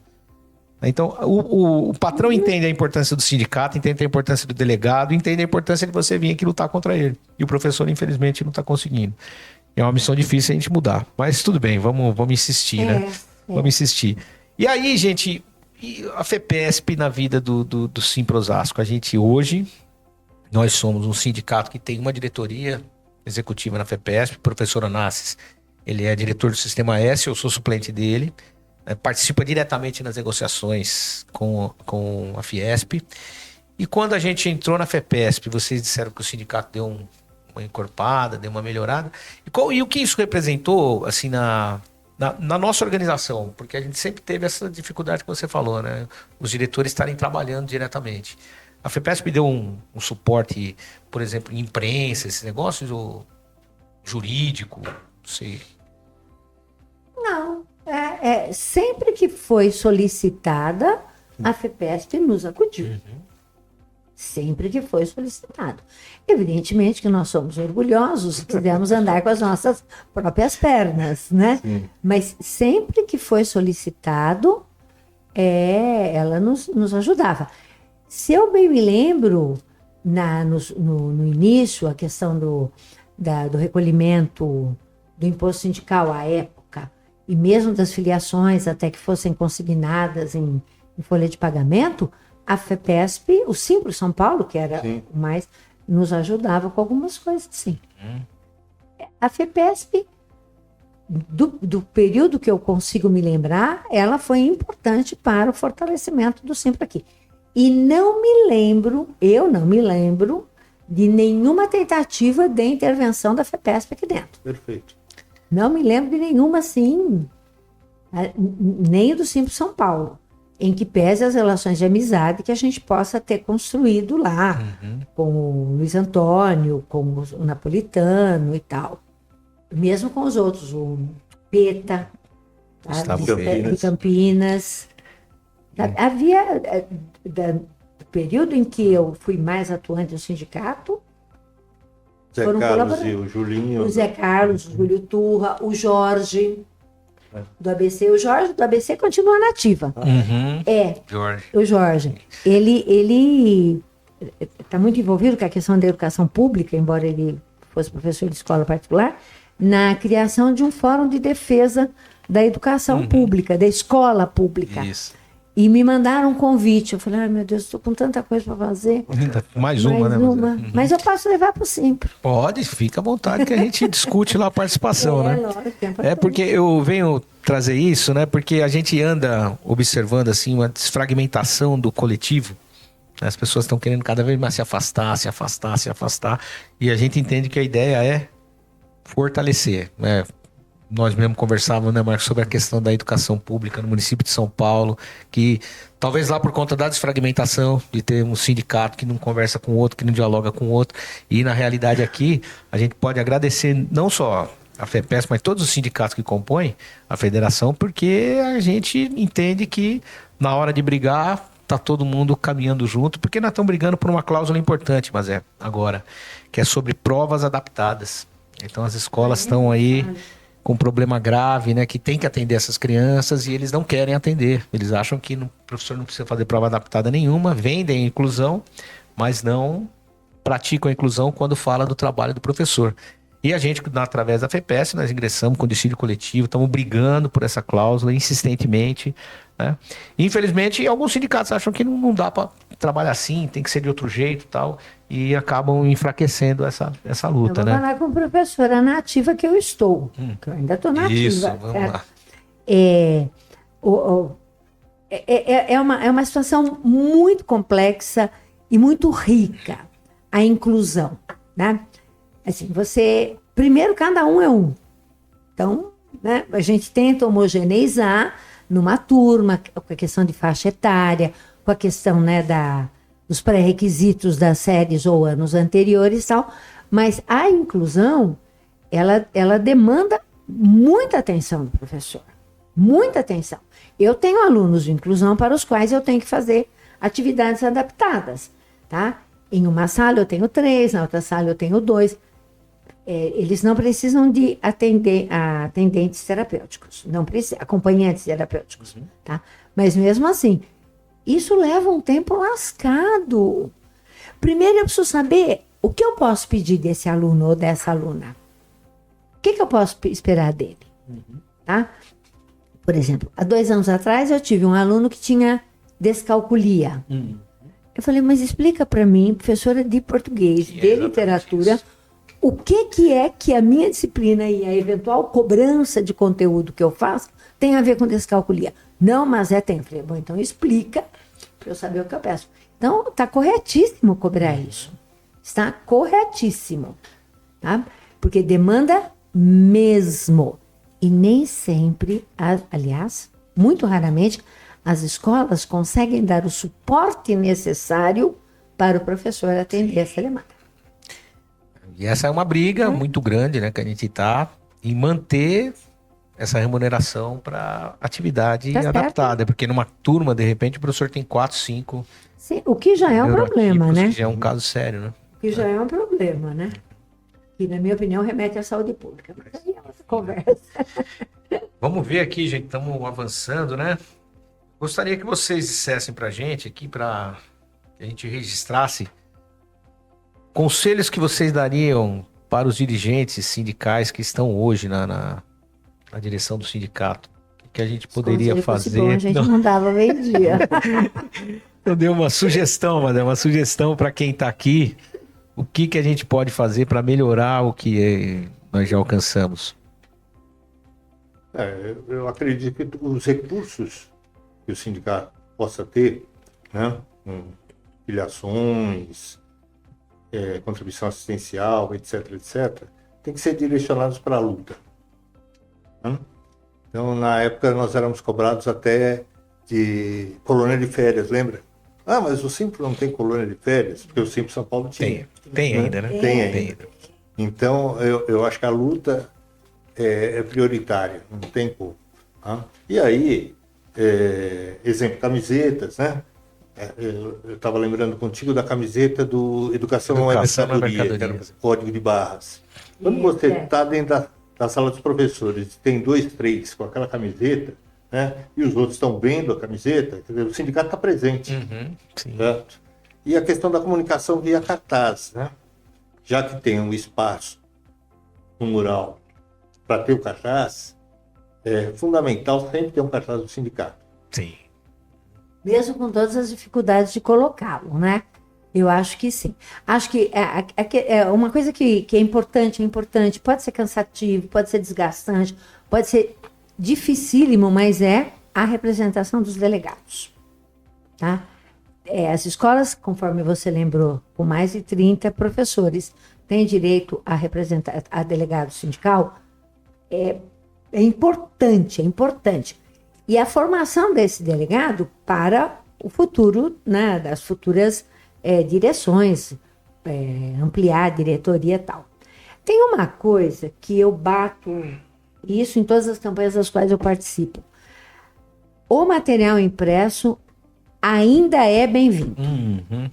Então, o patrão entende a importância do sindicato, entende a importância do delegado, entende a importância de você vir aqui lutar contra ele. E o professor, infelizmente, não está conseguindo. É uma missão difícil a gente mudar. Mas tudo bem, vamos insistir, né? Vamos insistir. E aí, gente, a FEPESP na vida do Simprosasco? A gente hoje, nós somos um sindicato que tem uma diretoria executiva na FEPESP, o professor Onassis, ele é diretor do Sistema S, eu sou suplente dele. Participa diretamente nas negociações com a Fiesp. E quando a gente entrou na FEPESP, vocês disseram que o sindicato deu uma encorpada, deu uma melhorada. E o que isso representou assim, na nossa organização? Porque a gente sempre teve essa dificuldade que você falou, né? Os diretores estarem trabalhando diretamente. A FEPESP deu um suporte, por exemplo, em imprensa, esses negócios, ou jurídico, não sei. Não. Sempre que foi solicitada, a FEPESP nos acudiu. Sempre que foi solicitado. Evidentemente que nós somos orgulhosos e quisemos andar com as nossas próprias pernas, né? Sim. Mas sempre que foi solicitado, ela nos ajudava. Se eu bem me lembro, no início, a questão do recolhimento do imposto sindical à época, e mesmo das filiações até que fossem consignadas em folha de pagamento, a FEPESP, o Simpro São Paulo, que era o mais, nos ajudava com algumas coisas, sim. A FEPESP, do período que eu consigo me lembrar, ela foi importante para o fortalecimento do Simpro aqui. E eu não me lembro de nenhuma tentativa de intervenção da FEPESP aqui dentro. Perfeito. Não me lembro de nenhuma, assim, nem do Simpro São Paulo, em que pese as relações de amizade que a gente possa ter construído lá, com o Luiz Antônio, com o Napolitano e tal. Mesmo com os outros, o Peta, de Campinas. Havia, do período em que eu fui mais atuante no sindicato, Zé Carlos e o Julinho. O Zé Carlos, o Júlio Turra, o Jorge do ABC. O Jorge do ABC continua na ativa. Jorge. O Jorge. Ele está muito envolvido com a questão da educação pública, embora ele fosse professor de escola particular, na criação de um fórum de defesa da educação pública, da escola pública. Isso. E me mandaram um convite. Eu falei, ai meu Deus, estou com tanta coisa para fazer. Mais uma, né? Mas eu posso levar para o Simpro. Pode, fica à vontade que a gente discute lá a participação, né? Lógico, É porque eu venho trazer isso, né? Porque a gente anda observando assim uma desfragmentação do coletivo. As pessoas estão querendo cada vez mais se afastar, se afastar, se afastar. E a gente entende que a ideia é fortalecer, né? Nós mesmo conversávamos, né, Marcos, sobre a questão da educação pública no município de São Paulo, que talvez lá por conta da desfragmentação, de ter um sindicato que não conversa com o outro, que não dialoga com o outro, e na realidade aqui a gente pode agradecer não só a FEPES, mas todos os sindicatos que compõem a federação, porque a gente entende que na hora de brigar tá todo mundo caminhando junto, porque nós estamos brigando por uma cláusula importante, mas agora, que é sobre provas adaptadas. Então as escolas estão aí com um problema grave, né, que tem que atender essas crianças e eles não querem atender. Eles acham que o professor não precisa fazer prova adaptada nenhuma, vendem a inclusão, mas não praticam a inclusão quando fala do trabalho do professor. E a gente, através da FEPES, nós ingressamos com dissídio coletivo, estamos brigando por essa cláusula insistentemente, né? Infelizmente, alguns sindicatos acham que não dá para trabalhar assim, tem que ser de outro jeito e tal, e acabam enfraquecendo essa luta, eu vou né? falar com a professora nativa que eu estou, que eu ainda estou nativa. Isso, vamos lá. É uma situação muito complexa e muito rica, a inclusão, né? Assim, primeiro, cada um é um. Então, né, a gente tenta homogeneizar numa turma, com a questão de faixa etária, com a questão, né, dos pré-requisitos das séries ou anos anteriores e tal, mas a inclusão, ela demanda muita atenção do professor, muita atenção. Eu tenho alunos de inclusão para os quais eu tenho que fazer atividades adaptadas, tá? Em uma sala eu tenho 3, na outra sala eu tenho 2. Eles não precisam de atendentes terapêuticos, não precisam, acompanhantes terapêuticos, tá? Mas mesmo assim, isso leva um tempo lascado. Primeiro eu preciso saber o que eu posso pedir desse aluno ou dessa aluna. O que eu posso esperar dele, tá? Por exemplo, há 2 anos atrás eu tive um aluno que tinha descalculia. Eu falei, mas explica para mim, professora de português, de literatura, o que é que a minha disciplina e a eventual cobrança de conteúdo que eu faço tem a ver com descalculia? Não, mas tem. Eu falei, bom, então explica para eu saber o que eu peço. Então, está corretíssimo cobrar isso. Está corretíssimo. Tá? Porque demanda mesmo. E nem sempre, aliás, muito raramente, as escolas conseguem dar o suporte necessário para o professor atender essa demanda. E essa é uma briga muito grande, né, que a gente está em manter essa remuneração para atividade adaptada, porque numa turma, de repente, o professor tem 4, 5. Sim, o que já é um problema, né? Que já é um caso sério, né? O que já é um problema, né? Que, na minha opinião, remete à saúde pública. Mas aí é outra conversa. Vamos ver aqui, gente, estamos avançando, né? Gostaria que vocês dissessem para a gente aqui, para que a gente registrasse conselhos que vocês dariam para os dirigentes sindicais que estão hoje na direção do sindicato. O que a gente poderia fazer? Bom, a gente não dava meio-dia. Eu dei uma sugestão, Madame, uma sugestão para quem está aqui. O que a gente pode fazer para melhorar o que nós já alcançamos? Eu acredito que os recursos que o sindicato possa ter, né, filiações, contribuição assistencial, etc., tem que ser direcionados para a luta. Né? Então, na época, nós éramos cobrados até de colônia de férias, lembra? Ah, mas o Simpro não tem colônia de férias, porque o Simpro São Paulo tinha. Tem ainda, né? Tem ainda. Então, eu acho que a luta é prioritária, não tem como. Tá? E aí, exemplo, camisetas, né? Eu estava lembrando contigo da camiseta do Educação não é Mercadoria, que era o código de barras. Quando você está dentro da sala dos professores, tem 2, 3 com aquela camiseta, né? E os outros estão vendo a camiseta, quer dizer, o sindicato está presente. Sim. Certo? E a questão da comunicação via cartaz, né? Já que tem um espaço, um mural, para ter o cartaz, é fundamental sempre ter um cartaz do sindicato. Sim. Mesmo com todas as dificuldades de colocá-lo, né? Eu acho que sim. Acho que é uma coisa que é importante, pode ser cansativo, pode ser desgastante, pode ser dificílimo, mas é a representação dos delegados. Tá? As escolas, conforme você lembrou, com mais de 30 professores, têm direito a representar a delegado sindical. É importante, é importante. E a formação desse delegado para o futuro, né, das futuras direções, ampliar a diretoria e tal. Tem uma coisa que eu bato, isso em todas as campanhas das quais eu participo. O material impresso ainda é bem-vindo. Uhum.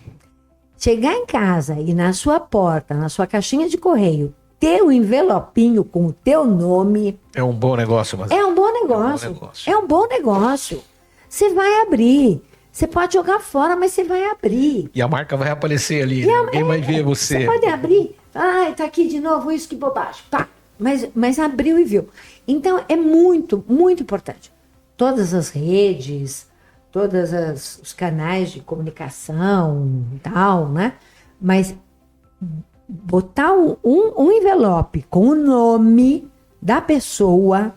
Chegar em casa e na sua porta, na sua caixinha de correio, ter um envelopinho com o teu nome... É um bom negócio, mas... É um bom negócio. É um bom negócio. Você vai abrir. Você pode jogar fora, mas você vai abrir. E a marca vai aparecer ali, né? Ninguém vai ver você. Você pode abrir. Ai, tá aqui de novo isso, que bobagem. Pá. Mas abriu e viu. Então, é muito, muito importante. Todas as redes, todos os canais de comunicação e tal, né? Mas botar um envelope com o nome da pessoa...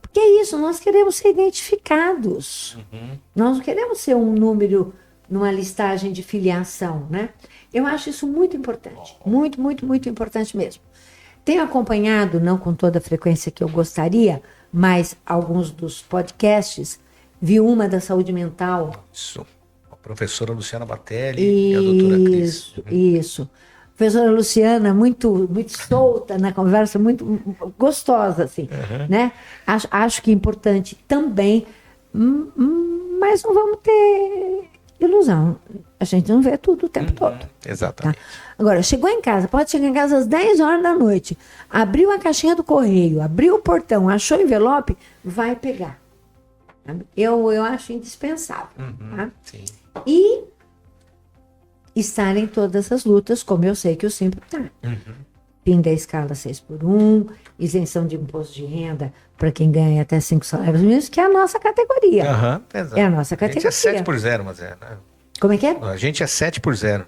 Porque é isso, nós queremos ser identificados. Uhum. Nós não queremos ser um número numa listagem de filiação, né? Eu acho isso muito importante. Muito, muito, muito importante mesmo. Tenho acompanhado, não com toda a frequência que eu gostaria, mas alguns dos podcasts. Vi uma da saúde mental. Isso. A professora Luciana Batelli e a doutora Cris. Isso. Professora Luciana, muito, muito solta na conversa, muito gostosa, assim, né? Acho que é importante também, mas não vamos ter ilusão. A gente não vê tudo o tempo todo. Exatamente. Tá? Agora, chegou em casa, pode chegar em casa às 10 horas da noite, abriu a caixinha do correio, abriu o portão, achou o envelope, vai pegar. Eu acho indispensável. Tá? Sim. E estar em todas as lutas, como eu sei que o Simpro está. Fim da escala 6x1, isenção de imposto de renda para quem ganha até 5 salários mínimos, que é a nossa categoria. Exato. É a nossa categoria. A gente é 7x0, mas né? Como é que é? A gente é 7x0. Pois é,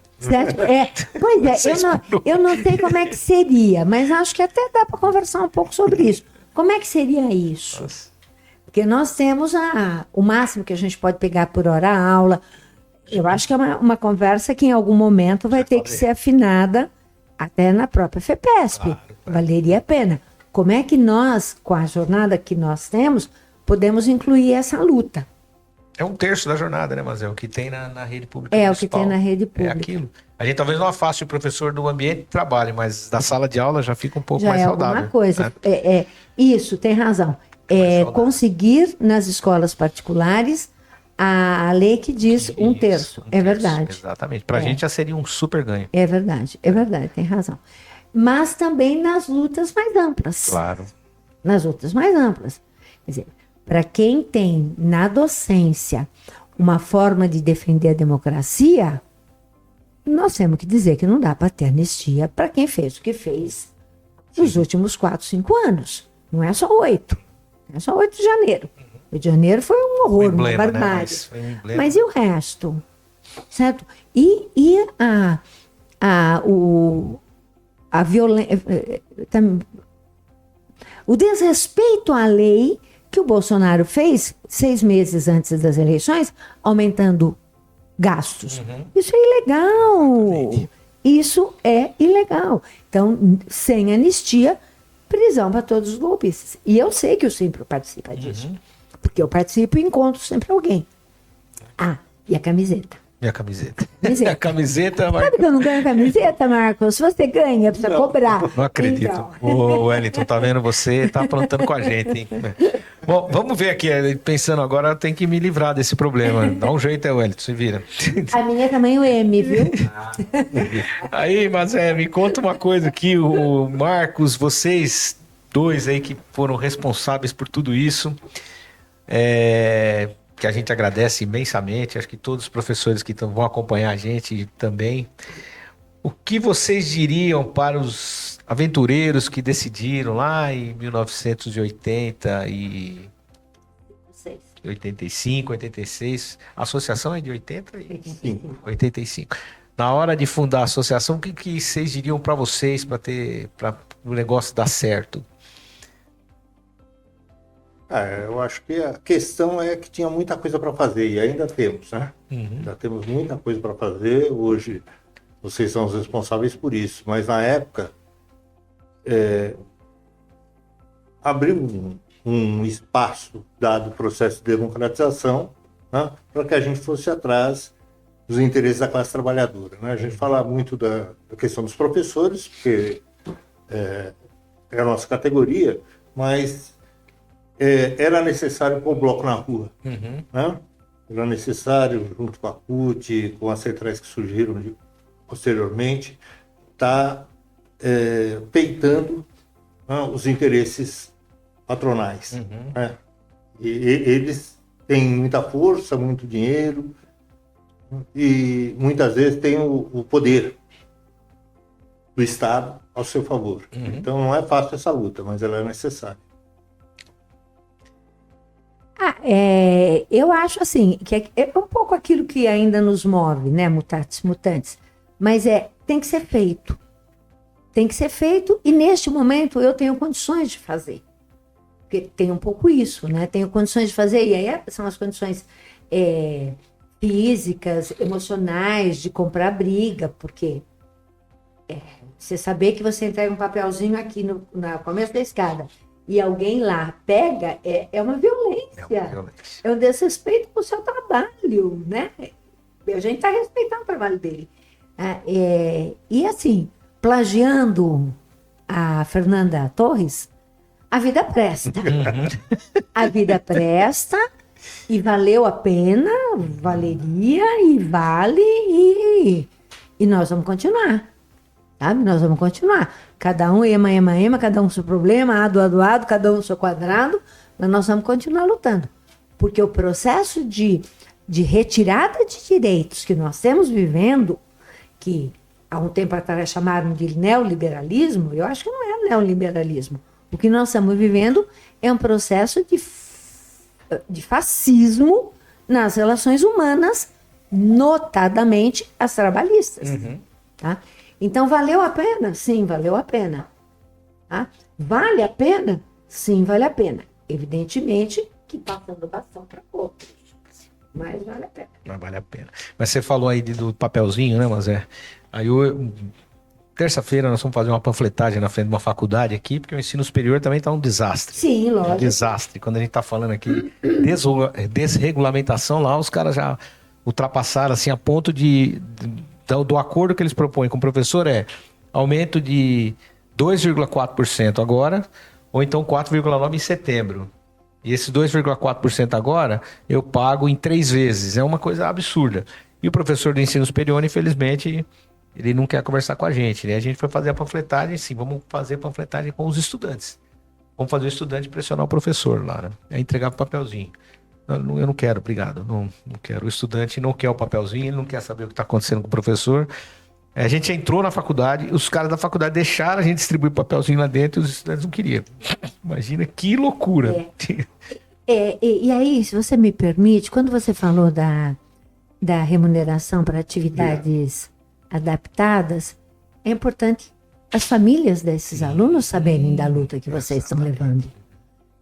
eu não sei como é que seria, mas acho que até dá para conversar um pouco sobre isso. Como é que seria isso? Nossa. Porque nós temos o máximo que a gente pode pegar por hora aula. Eu acho que é uma conversa que em algum momento vai ter que ser afinada até na própria FEPESP. Claro. Valeria a pena. Como é que nós, com a jornada que nós temos, podemos incluir essa luta? É 1/3 da jornada, né, mas é o que tem na rede pública municipal. É o que tem na rede pública. É aquilo. A gente talvez não afaste o professor do ambiente de trabalho, mas da sala de aula já fica um pouco mais saudável. Já é alguma coisa. Né? Isso, tem razão. Conseguir nas escolas particulares a lei que diz 1/3. É verdade. Exatamente. Para a gente já seria um super ganho. É verdade, tem razão. Mas também nas lutas mais amplas. Claro. Nas lutas mais amplas. Quer dizer, para quem tem na docência uma forma de defender a democracia, nós temos que dizer que não dá para ter anistia para quem fez o que fez nos últimos 4, 5 anos. Não é só 8. Não é só 8 de janeiro. 8 de janeiro foi um horror, uma barbárie. Né? Mas e o resto? Certo? E a violência... O desrespeito à lei que o Bolsonaro fez 6 meses antes das eleições, aumentando gastos. Isso é ilegal. Isso é ilegal. Então, sem anistia, prisão para todos os golpistas. E eu sei que o Simpro participa disso. Porque eu participo e encontro sempre alguém. E a camiseta. E a camiseta? A camiseta... Sabe que eu não ganho camiseta, Marcos? Se você ganha, precisa cobrar. Não acredito. Então. Ô, Wellington, tá vendo? Você tá aprontando com a gente, hein? Bom, vamos ver aqui. Pensando agora, tem que me livrar desse problema. Dá um jeito, Wellington, se vira. A minha é tamanho M, viu? Aí, mas me conta uma coisa aqui. O Marcos, vocês dois aí que foram responsáveis por tudo isso... que a gente agradece imensamente, acho que todos os professores que vão acompanhar a gente também. O que vocês diriam para os aventureiros que decidiram lá em 1980 e 85, 86, a associação é de 85. Na hora de fundar a associação, o que vocês diriam para vocês para o negócio dar certo? Eu acho que a questão é que tinha muita coisa para fazer e ainda temos, né? Ainda temos muita coisa para fazer. Hoje vocês são os responsáveis por isso, mas na época abriu um espaço, dado o processo de democratização, né, para que a gente fosse atrás dos interesses da classe trabalhadora, né? A gente fala muito da questão dos professores, porque é a nossa categoria, mas era necessário pôr o bloco na rua. Né? Era necessário, junto com a CUT, com as centrais que surgiram posteriormente, estar peitando os interesses patronais. Né? E eles têm muita força, muito dinheiro e muitas vezes têm o poder do Estado ao seu favor. Então não é fácil essa luta, mas ela é necessária. Eu acho assim, que é um pouco aquilo que ainda nos move, né, mutatis mutandis, mas tem que ser feito. Tem que ser feito e neste momento eu tenho condições de fazer. Porque tem um pouco isso, né? Tenho condições de fazer, e aí são as condições físicas, emocionais, de comprar briga, porque você saber que você entrega um papelzinho aqui no começo da escada e alguém lá pega, é uma violência. É um desrespeito com o seu trabalho, né? A gente está respeitando o trabalho dele. E assim, plagiando a Fernanda Torres, a vida presta. A vida presta e valeu a pena, valeria e vale e nós vamos continuar. Sabe? Nós vamos continuar. Cada um ema, cada um seu problema, ado, cada um seu quadrado, mas nós vamos continuar lutando. Porque o processo de retirada de direitos que nós estamos vivendo, que há um tempo atrás chamaram de neoliberalismo, eu acho que não é neoliberalismo. O que nós estamos vivendo é um processo de fascismo nas relações humanas, notadamente as trabalhistas. Tá? Então, valeu a pena? Sim, valeu a pena. Tá? Vale a pena? Sim, vale a pena. Evidentemente que passando bastão para outros. Mas vale a pena. Mas vale a pena. Mas você falou aí do papelzinho, né, Mazé? Aí terça-feira nós vamos fazer uma panfletagem na frente de uma faculdade aqui, porque o ensino superior também está um desastre. Sim, lógico. Um desastre. Quando a gente está falando aqui desregulamentação lá, os caras já ultrapassaram assim a ponto do acordo que eles propõem com o professor aumento de 2,4% agora, ou então 4,9% em setembro. E esse 2,4% agora eu pago em 3 vezes. É uma coisa absurda. E o professor do ensino superior, infelizmente, ele não quer conversar com a gente, né? A gente foi fazer a panfletagem, sim, vamos fazer a panfletagem com os estudantes. Vamos fazer o estudante pressionar o professor lá, né? Entregar o papelzinho. Eu não quero, obrigado. Não quero. O estudante não quer o papelzinho, ele não quer saber o que está acontecendo com o professor. A gente entrou na faculdade, os caras da faculdade deixaram a gente distribuir o papelzinho lá dentro e os estudantes não queriam. Imagina que loucura. E aí, se você me permite, quando você falou da remuneração para atividades adaptadas, é importante as famílias desses alunos saberem da luta que vocês estão levando.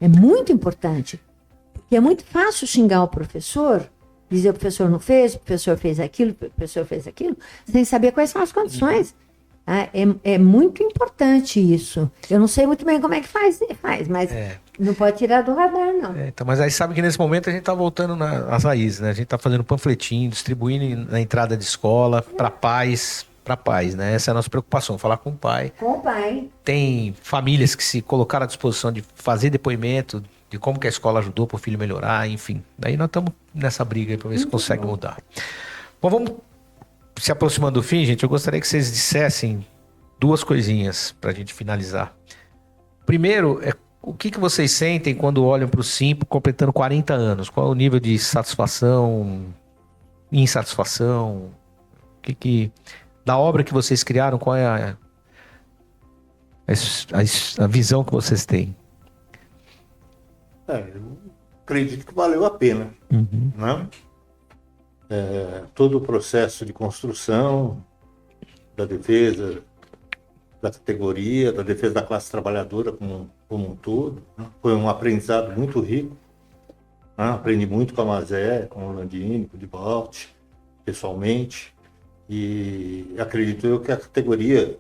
É muito importante. Porque é muito fácil xingar o professor, dizer o professor não fez, o professor fez aquilo, sem saber quais são as condições. É muito importante isso. Eu não sei muito bem como é que faz mas não pode tirar do radar, não. Então, mas aí sabe que nesse momento a gente está voltando às raízes, né? A gente está fazendo panfletinho, distribuindo na entrada de escola para pais, né? Essa é a nossa preocupação, falar com o pai. Com o pai. Tem famílias que se colocaram à disposição de fazer depoimento de como que a escola ajudou para o filho melhorar, enfim. Daí nós estamos nessa briga para ver se consegue mudar. Bom, vamos se aproximando do fim, gente. Eu gostaria que vocês dissessem 2 coisinhas para a gente finalizar. Primeiro, O que vocês sentem quando olham para o Simpro completando 40 anos? Qual é o nível de satisfação, insatisfação? Da obra que vocês criaram, qual é a visão que vocês têm? Eu acredito que valeu a pena, né? Todo o processo de construção da defesa da categoria, da defesa da classe trabalhadora como um todo, né? Foi um aprendizado muito rico, né? Aprendi muito com a Mazé, com o Landini, com o Dibolt, pessoalmente, e acredito eu que a categoria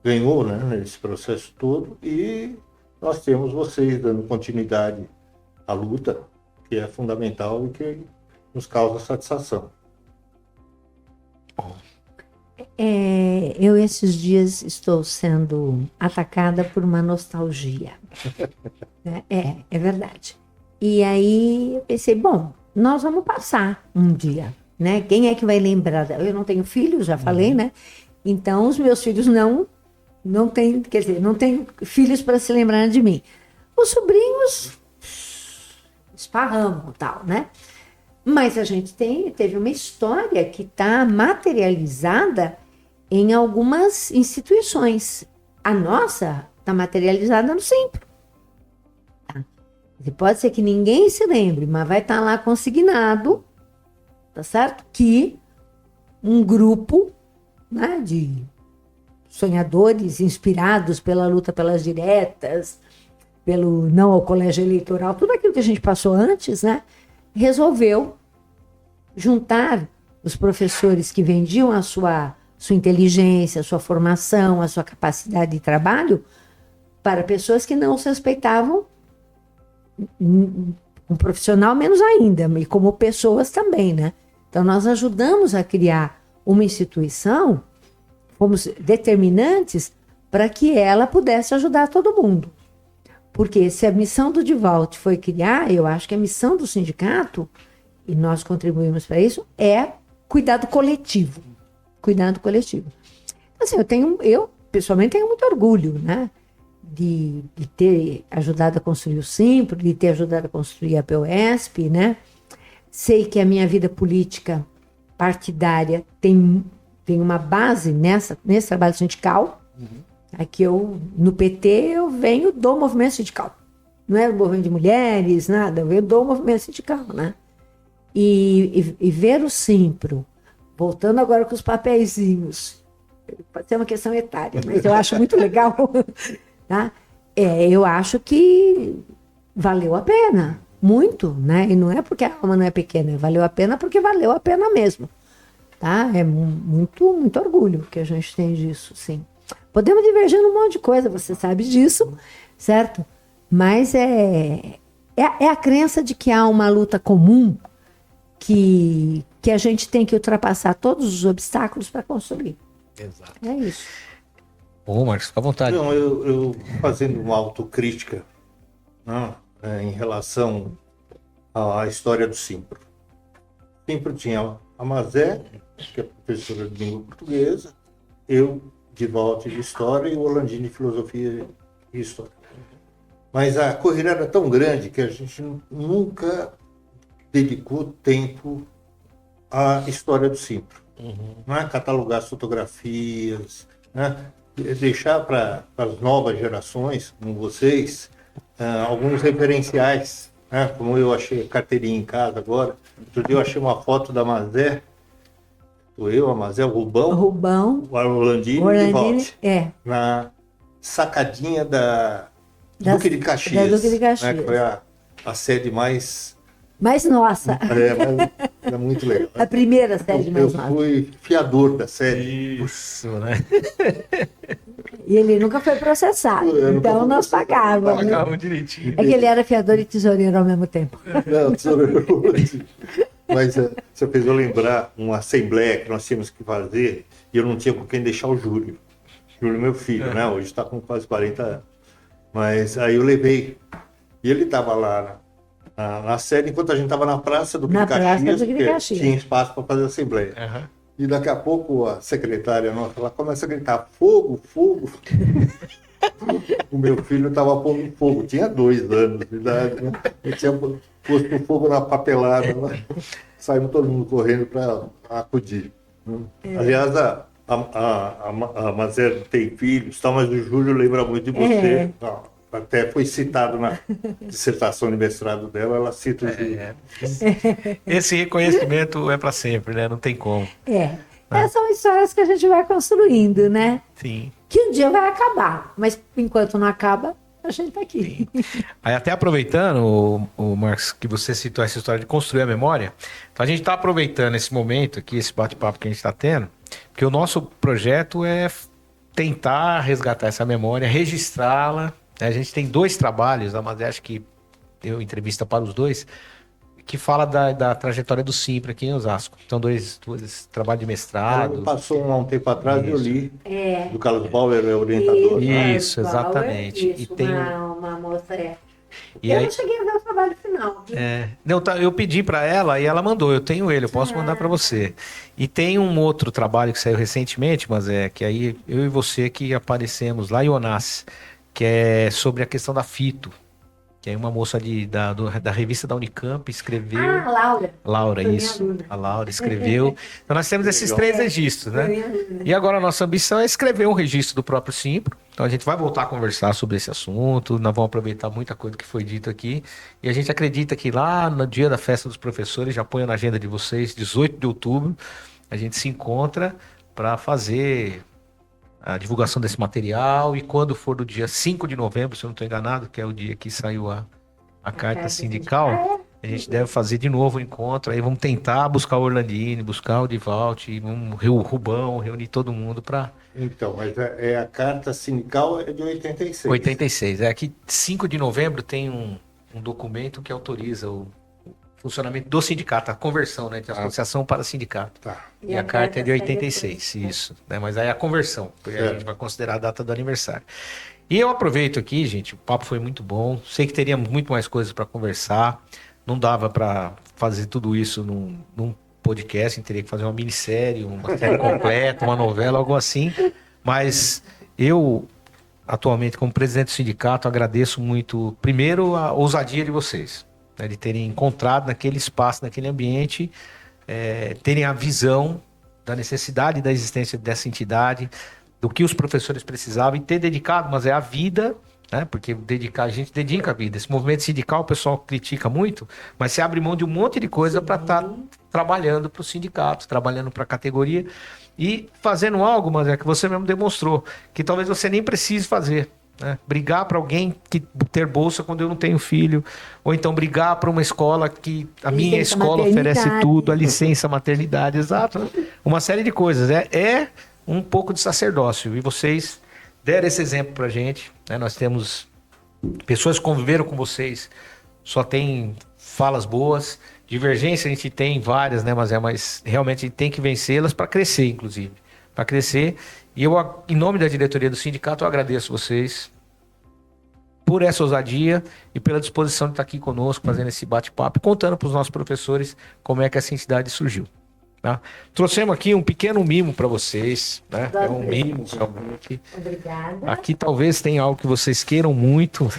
ganhou, né, nesse processo todo, e nós temos vocês dando continuidade à luta, que é fundamental e que nos causa satisfação. Eu esses dias estou sendo atacada por uma nostalgia. É verdade. E aí eu pensei, bom, nós vamos passar um dia, né? Quem é que vai lembrar? Eu não tenho filhos, já falei, né? Então os meus filhos não têm, quer dizer, não têm filhos para se lembrar de mim. Os sobrinhos esparramam, tal, né? Mas a gente teve uma história que está materializada em algumas instituições. A nossa está materializada no Simpro. Tá? Pode ser que ninguém se lembre, mas vai estar lá consignado, tá certo? Que um grupo, né, de sonhadores inspirados pela luta pelas diretas, pelo não ao colégio eleitoral, tudo aquilo que a gente passou antes, né? Resolveu juntar os professores que vendiam a sua inteligência, a sua formação, a sua capacidade de trabalho para pessoas que não se respeitavam, um profissional menos ainda, e como pessoas também, né? Então nós ajudamos a criar uma instituição, fomos determinantes para que ela pudesse ajudar todo mundo. Porque se a missão do Divolt foi criar, eu acho que a missão do sindicato, e nós contribuímos para isso, é cuidado coletivo. Cuidado coletivo. Assim, eu pessoalmente tenho muito orgulho, né? De ter ajudado a construir o Simpro, de ter ajudado a construir a POSP, né? Sei que a minha vida política partidária tem uma base nesse trabalho sindical. Aqui no PT, eu venho do movimento sindical. Não é o movimento de mulheres, nada, eu venho do movimento sindical, né? E ver o Simpro, voltando agora com os papeizinhos, pode ser uma questão etária, mas eu acho muito legal, tá? Eu acho que valeu a pena, muito, né? E não é porque a alma não é pequena, valeu a pena porque valeu a pena mesmo, tá? É muito, muito orgulho que a gente tem disso, sim. Podemos divergir num monte de coisa, você sabe disso, certo? Mas é a crença de que há uma luta comum que a gente tem que ultrapassar todos os obstáculos para construir. Exato. É isso. Ô, Marcos, fica à vontade. Não, eu fazendo uma autocrítica, né, em relação à história do Simpro. O Simpro tinha a Mazé, que é professora de língua portuguesa, eu de volta de História e o Landini de Filosofia e História. Mas a corrida era tão grande que a gente nunca dedicou tempo à história do Simpro. Não é catalogar as fotografias, né? Deixar para as novas gerações, como vocês, alguns referenciais, né? Como eu achei a carteirinha em casa agora. Outro dia eu achei uma foto da Mazé, a Mazé, o Rubão, o Orlandini e o Divolt, na sacadinha da Duque de Caxias, da Duque de Caxias. Né, que foi a sede mais nossa. É muito legal. A primeira sede mais nossa. Eu fui fiador da sede. Isso, né? E ele nunca foi processado, então nós pagávamos. Pagávamos direitinho. É que ele era fiador e tesoureiro ao mesmo tempo. Não, tesoureiro. Mas você fez eu lembrar uma assembleia que nós tínhamos que fazer e eu não tinha com quem deixar o Júlio. Júlio, meu filho, né? Hoje está com quase 40 anos. Mas aí eu levei. E ele estava lá na sede, enquanto a gente estava na Praça do Caxias, tinha espaço para fazer a assembleia. Uhum. E daqui a pouco a secretária nossa lá começa a gritar: fogo, fogo. o meu filho estava pondo fogo, tinha 2 anos de idade, né? Eu tinha posto fogo na papelada, né? Saímos todo mundo correndo para acudir. Né? Aliás, a Mazé tem filhos, tal, mas o Júlio lembra muito de você. Até foi citado na dissertação de mestrado dela, ela cita o Júlio. Esse reconhecimento é para sempre, né? Não tem como. Essas são histórias que a gente vai construindo, né? Sim. Que um dia vai acabar, mas enquanto não acaba, a gente tá aqui. Aí até aproveitando, o Marcos, que você citou essa história de construir a memória, então a gente está aproveitando esse momento aqui, esse bate-papo que a gente está tendo, porque o nosso projeto é tentar resgatar essa memória, registrá-la. A gente tem 2 trabalhos, mas acho que deu entrevista para os 2, que fala da trajetória do Simpra aqui em Osasco. Então, dois trabalhos de mestrado. Passou há um tempo atrás, Isso. eu li, do Carlos Bauer, orientador. Isso, exatamente. Isso, e tem uma moça, E eu aí, não cheguei a ver o trabalho final. Viu? não, eu pedi para ela e ela mandou. Eu tenho ele, eu posso mandar para você. E tem um outro trabalho que saiu recentemente, mas que aí eu e você que aparecemos lá em Onassis, que é sobre a questão da fito. Que aí uma moça da revista da Unicamp escreveu. Laura. Laura, Foi minha isso. aluna. A Laura escreveu. Então nós temos esses 3 registros, né? E agora a nossa ambição é escrever um registro do próprio Simpro. Então a gente vai voltar a conversar sobre esse assunto, nós vamos aproveitar muita coisa que foi dito aqui. E a gente acredita que lá no dia da festa dos professores, já ponha na agenda de vocês, 18 de outubro, a gente se encontra para fazer a divulgação desse material, e quando for do dia 5 de novembro, se eu não estou enganado, que é o dia que saiu a carta sindical, a gente deve fazer de novo o encontro, aí vamos tentar buscar o Orlandini, buscar o Divalt, vamos o Rubão, reunir todo mundo para... Então, mas a carta sindical é de 86. 86, aqui 5 de novembro tem um documento que autoriza o funcionamento do sindicato, a conversão, né, de associação para sindicato. Tá. E a carta é de 86, isso. Né? Mas aí a conversão, porque a gente vai considerar a data do aniversário. E eu aproveito aqui, gente, o papo foi muito bom. Sei que teríamos muito mais coisas para conversar. Não dava para fazer tudo isso num podcast, teria que fazer uma minissérie, uma série completa, uma novela, algo assim. Mas eu, atualmente, como presidente do sindicato, agradeço muito, primeiro, a ousadia de vocês, né, de terem encontrado naquele espaço, naquele ambiente, terem a visão da necessidade da existência dessa entidade, do que os professores precisavam, e ter dedicado, mas é a vida, né, porque a gente dedica a vida. Esse movimento sindical o pessoal critica muito, mas se abre mão de um monte de coisa para estar trabalhando para o sindicato, trabalhando para a categoria e fazendo algo, mas é que você mesmo demonstrou, que talvez você nem precise fazer. Né? Brigar para alguém que ter bolsa quando eu não tenho filho, ou então brigar para uma escola que a minha escola oferece tudo, a licença maternidade, exato, uma série de coisas, é um pouco de sacerdócio, e vocês deram esse exemplo para a gente, né? Nós temos pessoas que conviveram com vocês, só tem falas boas, divergência a gente tem várias, né? Mas realmente a gente tem que vencê-las para crescer, inclusive, para crescer. E eu, em nome da diretoria do sindicato, eu agradeço vocês por essa ousadia e pela disposição de estar aqui conosco, fazendo esse bate-papo, contando para os nossos professores como é que essa entidade surgiu. Tá? Trouxemos aqui um pequeno mimo para vocês, né? É um mimo, realmente. Obrigada. Aqui talvez tenha algo que vocês queiram muito,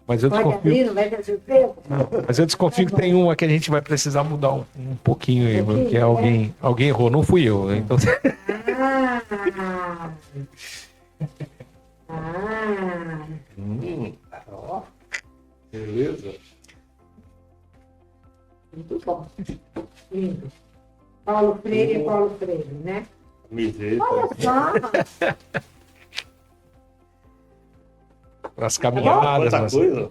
mas eu Pode desconfio. abrir, não vai ter surpresa? Mas eu desconfio que tem uma que a gente vai precisar mudar um pouquinho aí, porque alguém errou, não fui eu. Então... Ó, beleza. Muito bom. Lindo. Paulo Freire e Paulo Freire, né? Camiseta. Olha só. As caminhadas. Quanta mas... coisa.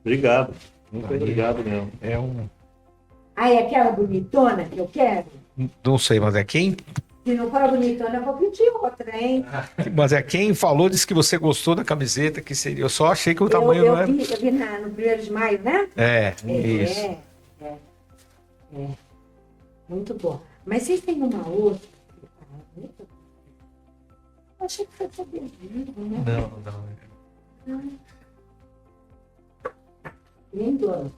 Obrigado. Muito obrigado mesmo. É um... Ah, é aquela bonitona que eu quero? Não sei, mas é quem... Se não for a bonitona, eu vou pedir outra, hein? Mas é quem falou, disse que você gostou da camiseta, que seria... Eu só achei que o tamanho eu não era... vi no 1º de maio, né? Isso. É. Muito bom. Mas vocês têm uma outra? Eu achei que foi adesivo, né? Não. Lindo.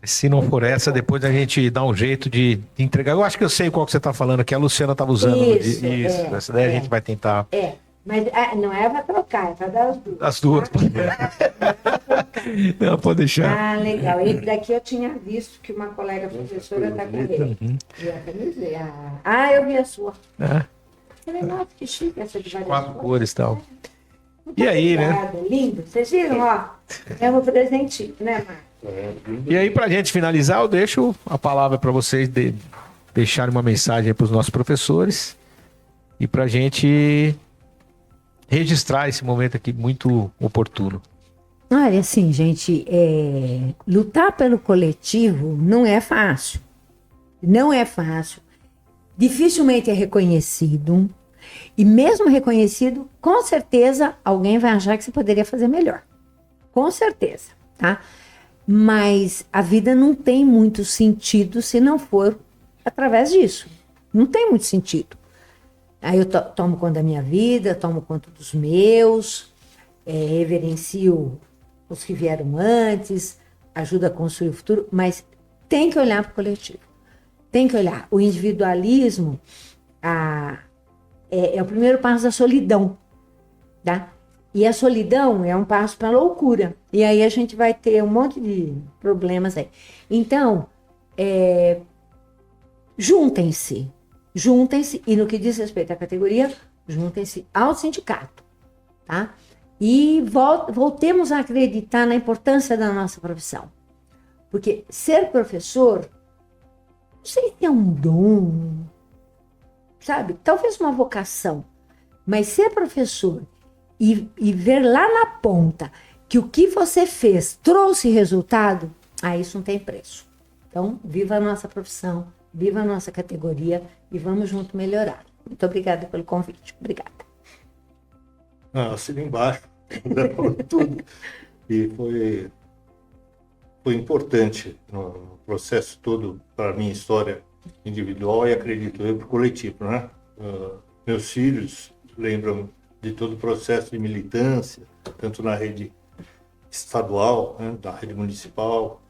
Se não for essa, depois a gente dá um jeito de entregar. Eu acho que eu sei qual que você está falando, que a Luciana estava usando. Isso, Essa daí a gente vai tentar Mas não é para trocar, é para dar as duas. As duas. Tá? Não, pode deixar. Ah, legal. Esse daqui eu tinha visto que uma colega professora está com ele. E a camisa. Eu vi a sua. Ah, Nossa, que chique essa de várias 4 cores e tal. Muito E aí, né? obrigada, lindo. Vocês viram, ó? É um presentinho, né, Marcos? E aí, pra gente finalizar, eu deixo a palavra para vocês deixarem uma mensagem para os nossos professores e pra gente registrar esse momento aqui muito oportuno. Olha, assim, gente, lutar pelo coletivo não é fácil. Não é fácil. Dificilmente é reconhecido. E mesmo reconhecido, com certeza alguém vai achar que você poderia fazer melhor. Com certeza, tá? Mas a vida não tem muito sentido se não for através disso. Não tem muito sentido. Aí eu tomo conta da minha vida, tomo conta dos meus, reverencio os que vieram antes, ajuda a construir o futuro, mas tem que olhar para o coletivo. Tem que olhar. O individualismo é o primeiro passo da solidão, tá? E a solidão é um passo para a loucura. E aí a gente vai ter um monte de problemas aí. Então, juntem-se, e no que diz respeito à categoria, juntem-se ao sindicato, tá? E voltemos a acreditar na importância da nossa profissão. Porque ser professor, não sei se é um dom, sabe? Talvez uma vocação, mas ser professor e ver lá na ponta que o que você fez trouxe resultado, isso não tem preço. Então, viva a nossa profissão, viva a nossa categoria e vamos junto melhorar. Muito obrigada pelo convite. Obrigada. Assina embaixo, tudo. E foi importante no processo todo para a minha história individual e acredito eu para o coletivo, né? Meus filhos lembram de todo o processo de militância, tanto na rede estadual, né, na rede municipal,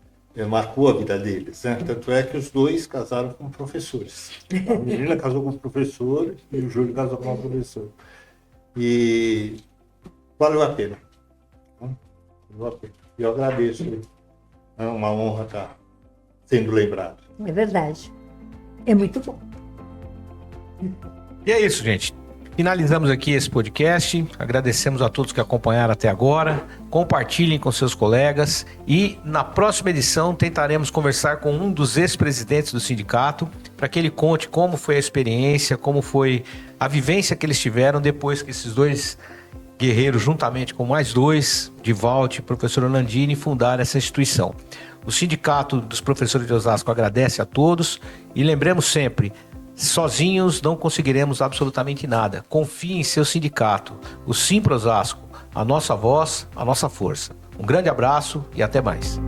marcou a vida deles, né? Tanto é que os dois casaram como professores. A menina casou com professor e o Júlio casou com uma professora. E valeu a pena. Valeu a pena. E eu agradeço. É uma honra estar sendo lembrado. É verdade. É muito bom. E é isso, gente. Finalizamos aqui esse podcast. Agradecemos a todos que acompanharam até agora. Compartilhem com seus colegas e na próxima edição tentaremos conversar com um dos ex-presidentes do sindicato para que ele conte como foi a experiência, como foi a vivência que eles tiveram depois que esses dois guerreiros, juntamente com mais dois, Divalti e professor Orlandini, fundaram essa instituição. O Sindicato dos Professores de Osasco agradece a todos e lembremos sempre, sozinhos não conseguiremos absolutamente nada. Confie em seu sindicato, o Simpro Osasco, a nossa voz, a nossa força. Um grande abraço e até mais.